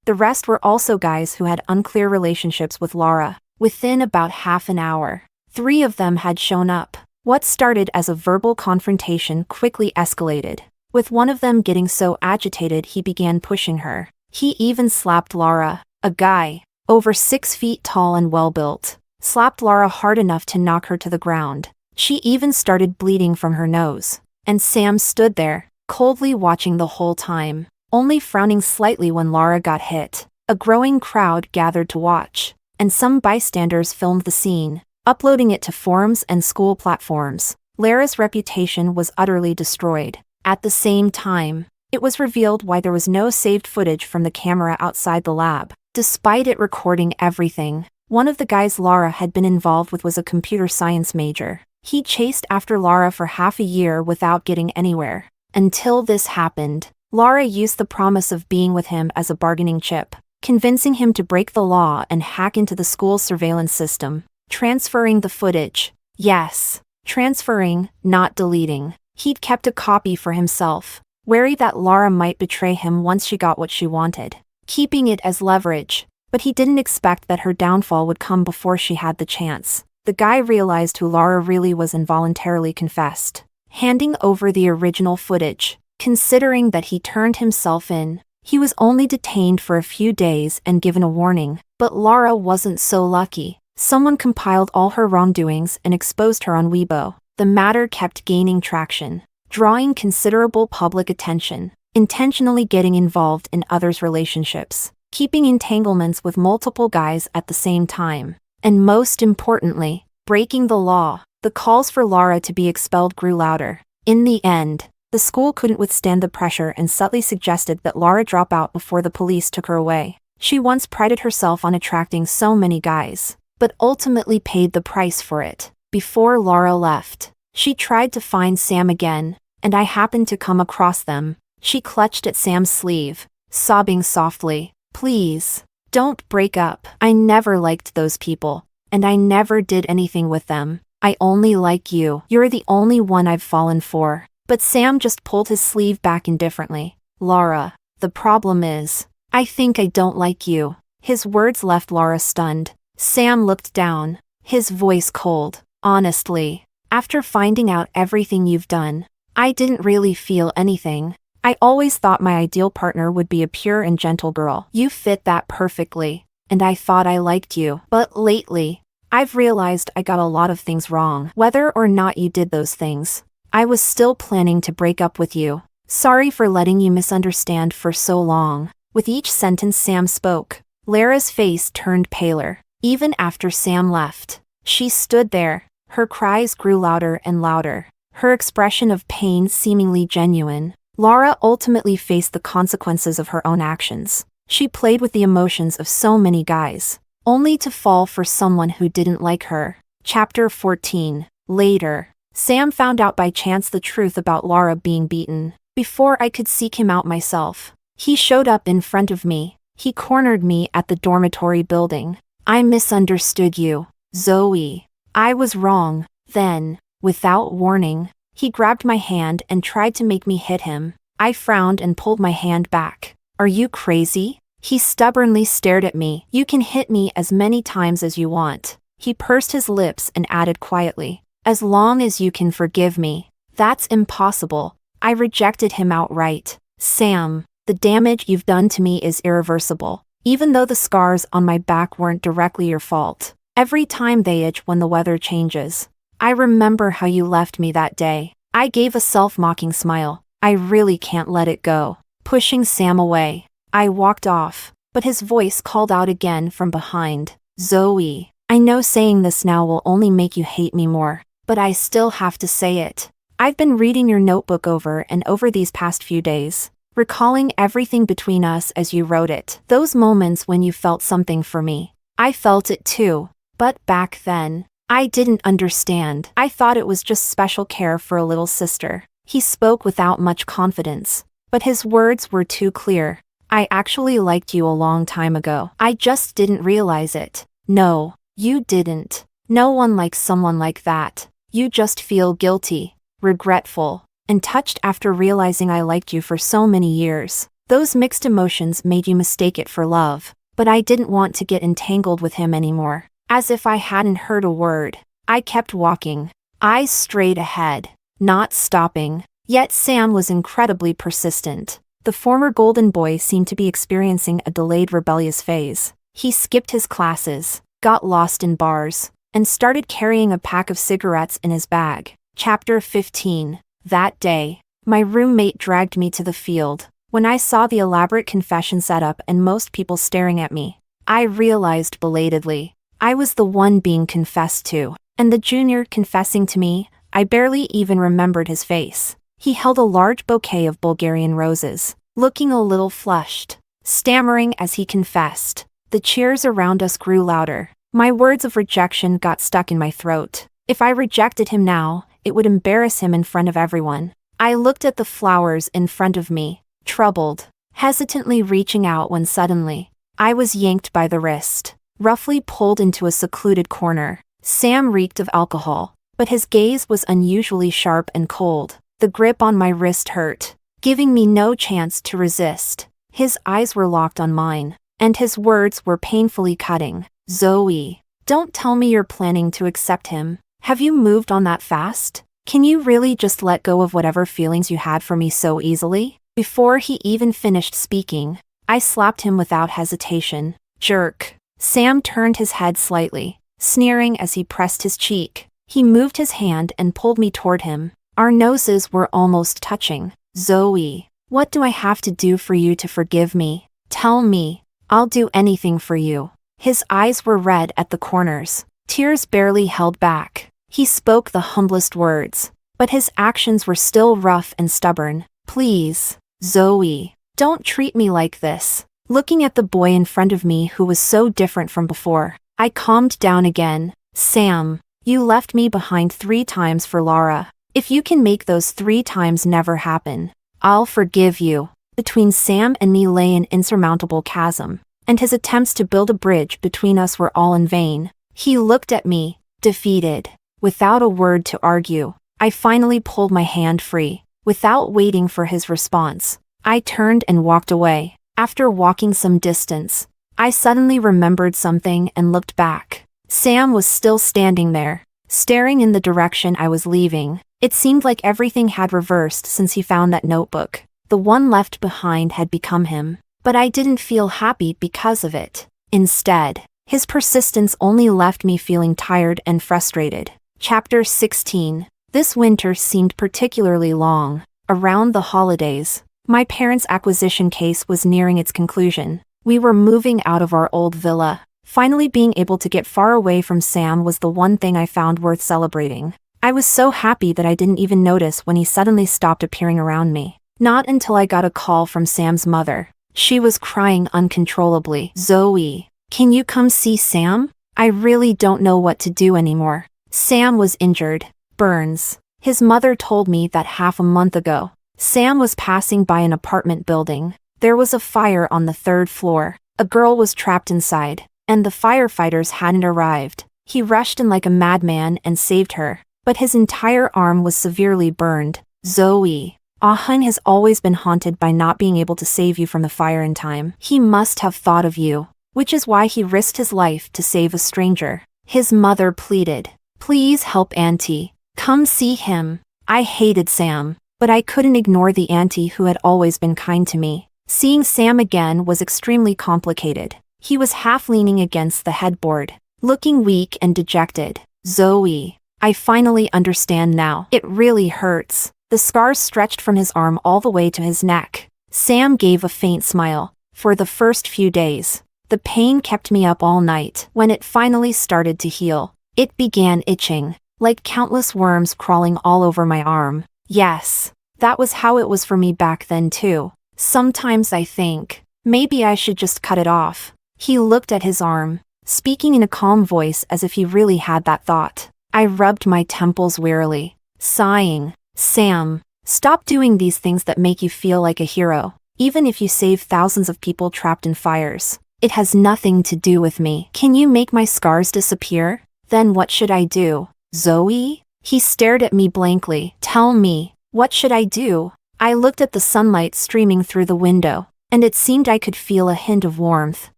The rest were also guys who had unclear relationships with Laura. Within about half an hour, 3 of them had shown up. What started as a verbal confrontation quickly escalated, with one of them getting so agitated he began pushing her. He even slapped Laura. A guy, over 6 feet tall and well-built, slapped Laura hard enough to knock her to the ground. She even started bleeding from her nose. And Sam stood there, coldly watching the whole time, only frowning slightly when Laura got hit. A growing crowd gathered to watch, and some bystanders filmed the scene, uploading it to forums and school platforms. Laura's reputation was utterly destroyed. At the same time, it was revealed why there was no saved footage from the camera outside the lab. Despite it recording everything, one of the guys Laura had been involved with was a computer science major. He chased after Laura for half a year without getting anywhere. Until this happened, Laura used the promise of being with him as a bargaining chip. convincing him to break the law and hack into the school's surveillance system, transferring the footage. Yes, transferring, not deleting. He'd kept a copy for himself, wary that Lara might betray him once she got what she wanted, keeping it as leverage. But he didn't expect that her downfall would come before she had the chance. The guy realized who Lara really was and voluntarily confessed, handing over the original footage. Considering that he turned himself in, he was only detained for a few days and given a warning. But Lara wasn't so lucky. Someone compiled all her wrongdoings and exposed her on Weibo. The matter kept gaining traction, drawing considerable public attention, intentionally getting involved in others' relationships, keeping entanglements with multiple guys at the same time, and most importantly, breaking the law. The calls for Lara to be expelled grew louder. In the end, the school couldn't withstand the pressure and subtly suggested that Lara drop out before the police took her away. She once prided herself on attracting so many guys, but ultimately paid the price for it. Before Lara left, she tried to find Sam again, and I happened to come across them. She clutched at Sam's sleeve, sobbing softly. Please, don't break up. I never liked those people, and I never did anything with them. I only like you. You're the only one I've fallen for. But Sam just pulled his sleeve back indifferently. Lara, the problem is, I think I don't like you. His words left Lara stunned. Sam looked down, his voice cold. Honestly, after finding out everything you've done, I didn't really feel anything. I always thought my ideal partner would be a pure and gentle girl. You fit that perfectly, and I thought I liked you. But lately, I've realized I got a lot of things wrong. Whether or not you did those things, I was still planning to break up with you. Sorry for letting you misunderstand for so long. With each sentence Sam spoke, Lara's face turned paler. Even after Sam left, she stood there. Her cries grew louder and louder, her expression of pain seemingly genuine. Lara ultimately faced the consequences of her own actions. She played with the emotions of so many guys, only to fall for someone who didn't like her. Chapter 14. Later, Sam found out by chance the truth about Lara being beaten. Before I could seek him out myself, he showed up in front of me. He cornered me at the dormitory building. I misunderstood you, Zoe. I was wrong. Then, without warning, he grabbed my hand and tried to make me hit him. I frowned and pulled my hand back. Are you crazy? He stubbornly stared at me. You can hit me as many times as you want. He pursed his lips and added quietly, as long as you can forgive me. That's impossible. I rejected him outright. Sam, the damage you've done to me is irreversible. Even though the scars on my back weren't directly your fault, every time they itch when the weather changes. I remember how you left me that day. I gave a self-mocking smile. I really can't let it go. Pushing Sam away, I walked off, but his voice called out again from behind. Zoe, I know saying this now will only make you hate me more, but I still have to say it. I've been reading your notebook over and over these past few days, recalling everything between us as you wrote it. Those moments when you felt something for me. I felt it too, but back then, I didn't understand. I thought it was just special care for a little sister. He spoke without much confidence, but his words were too clear. I actually liked you a long time ago. I just didn't realize it. No, you didn't. No one likes someone like that. You just feel guilty, regretful, and touched after realizing I liked you for so many years. Those mixed emotions made you mistake it for love, but I didn't want to get entangled with him anymore. As if I hadn't heard a word, I kept walking, eyes straight ahead, not stopping. Yet Sam was incredibly persistent. The former golden boy seemed to be experiencing a delayed rebellious phase. He skipped his classes, got lost in bars, and started carrying a pack of cigarettes in his bag. Chapter 15. That day, my roommate dragged me to the field. When I saw the elaborate confession setup and most people staring at me, I realized belatedly, I was the one being confessed to, and the junior confessing to me. I barely even remembered his face. He held a large bouquet of Bulgarian roses, looking a little flushed, stammering as he confessed. The cheers around us grew louder. My words of rejection got stuck in my throat. If I rejected him now, it would embarrass him in front of everyone. I looked at the flowers in front of me, troubled, hesitantly reaching out when suddenly, I was yanked by the wrist, roughly pulled into a secluded corner. Sam reeked of alcohol, but his gaze was unusually sharp and cold. The grip on my wrist hurt, giving me no chance to resist. His eyes were locked on mine, and his words were painfully cutting. Zoe, don't tell me you're planning to accept him. Have you moved on that fast? Can you really just let go of whatever feelings you had for me so easily? Before he even finished speaking, I slapped him without hesitation. Jerk. Sam turned his head slightly, sneering as he pressed his cheek. He moved his hand and pulled me toward him. Our noses were almost touching. Zoe, what do I have to do for you to forgive me? Tell me. I'll do anything for you. His eyes were red at the corners. Tears barely held back. He spoke the humblest words, but his actions were still rough and stubborn. Please, Zoe, don't treat me like this. Looking at the boy in front of me who was so different from before, I calmed down again. Sam, you left me behind 3 times for Laura. If you can make those 3 times never happen, I'll forgive you. Between Sam and me lay an insurmountable chasm, and his attempts to build a bridge between us were all in vain. He looked at me, defeated. Without a word to argue, I finally pulled my hand free. Without waiting for his response, I turned and walked away. After walking some distance, I suddenly remembered something and looked back. Sam was still standing there, staring in the direction I was leaving. It seemed like everything had reversed since he found that notebook. The one left behind had become him, but I didn't feel happy because of it. Instead, his persistence only left me feeling tired and frustrated. Chapter 16. This winter seemed particularly long. Around the holidays, my parents' acquisition case was nearing its conclusion. We were moving out of our old villa. Finally being able to get far away from Sam was the one thing I found worth celebrating. I was so happy that I didn't even notice when he suddenly stopped appearing around me. Not until I got a call from Sam's mother. She was crying uncontrollably. Zoe, can you come see Sam? I really don't know what to do anymore. Sam was injured. Burns. His mother told me that half a month ago, Sam was passing by an apartment building. There was a fire on the 3rd floor. A girl was trapped inside, and the firefighters hadn't arrived. He rushed in like a madman and saved her, but his entire arm was severely burned. Zoe, Ah-hun has always been haunted by not being able to save you from the fire in time. He must have thought of you, which is why he risked his life to save a stranger. His mother pleaded. Please help Auntie. Come see him. I hated Sam, but I couldn't ignore the auntie who had always been kind to me. Seeing Sam again was extremely complicated. He was half leaning against the headboard, looking weak and dejected. Zoe, I finally understand now. It really hurts. The scars stretched from his arm all the way to his neck. Sam gave a faint smile. For the first few days, the pain kept me up all night. When it finally started to heal, it began itching, like countless worms crawling all over my arm. Yes, that was how it was for me back then too. Sometimes I think, maybe I should just cut it off. He looked at his arm, speaking in a calm voice as if he really had that thought. I rubbed my temples wearily, sighing. Sam, stop doing these things that make you feel like a hero. Even if you save thousands of people trapped in fires, it has nothing to do with me. Can you make my scars disappear? Then what should I do? Zoe? He stared at me blankly. Tell me, what should I do? I looked at the sunlight streaming through the window, and it seemed I could feel a hint of warmth.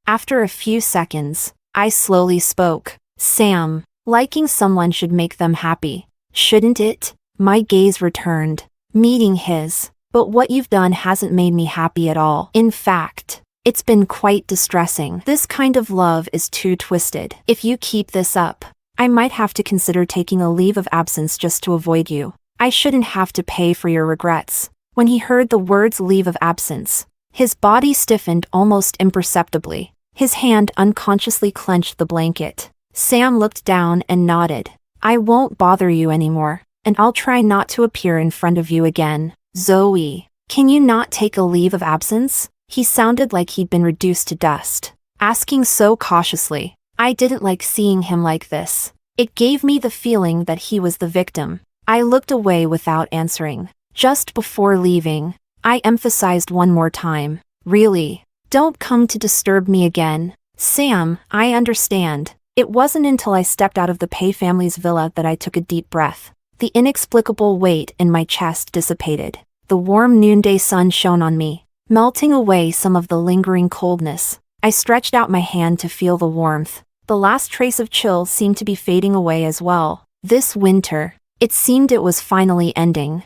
After a few seconds, I slowly spoke. Sam, liking someone should make them happy, shouldn't it? My gaze returned, meeting his. But what you've done hasn't made me happy at all. In fact, it's been quite distressing. This kind of love is too twisted. If you keep this up, I might have to consider taking a leave of absence just to avoid you. I shouldn't have to pay for your regrets. When he heard the words leave of absence, his body stiffened almost imperceptibly. His hand unconsciously clenched the blanket. Sam looked down and nodded. I won't bother you anymore, and I'll try not to appear in front of you again. Zoe, can you not take a leave of absence? He sounded like he'd been reduced to dust, asking so cautiously. I didn't like seeing him like this. It gave me the feeling that he was the victim. I looked away without answering. Just before leaving, I emphasized one more time. Really, Don't come to disturb me again. Sam, I understand. It wasn't until I stepped out of the Pay family's villa that I took a deep breath. The inexplicable weight in my chest dissipated. The warm noonday sun shone on me, melting away some of the lingering coldness. I stretched out my hand to feel the warmth. The last trace of chill seemed to be fading away as well. This winter, it seemed it was finally ending.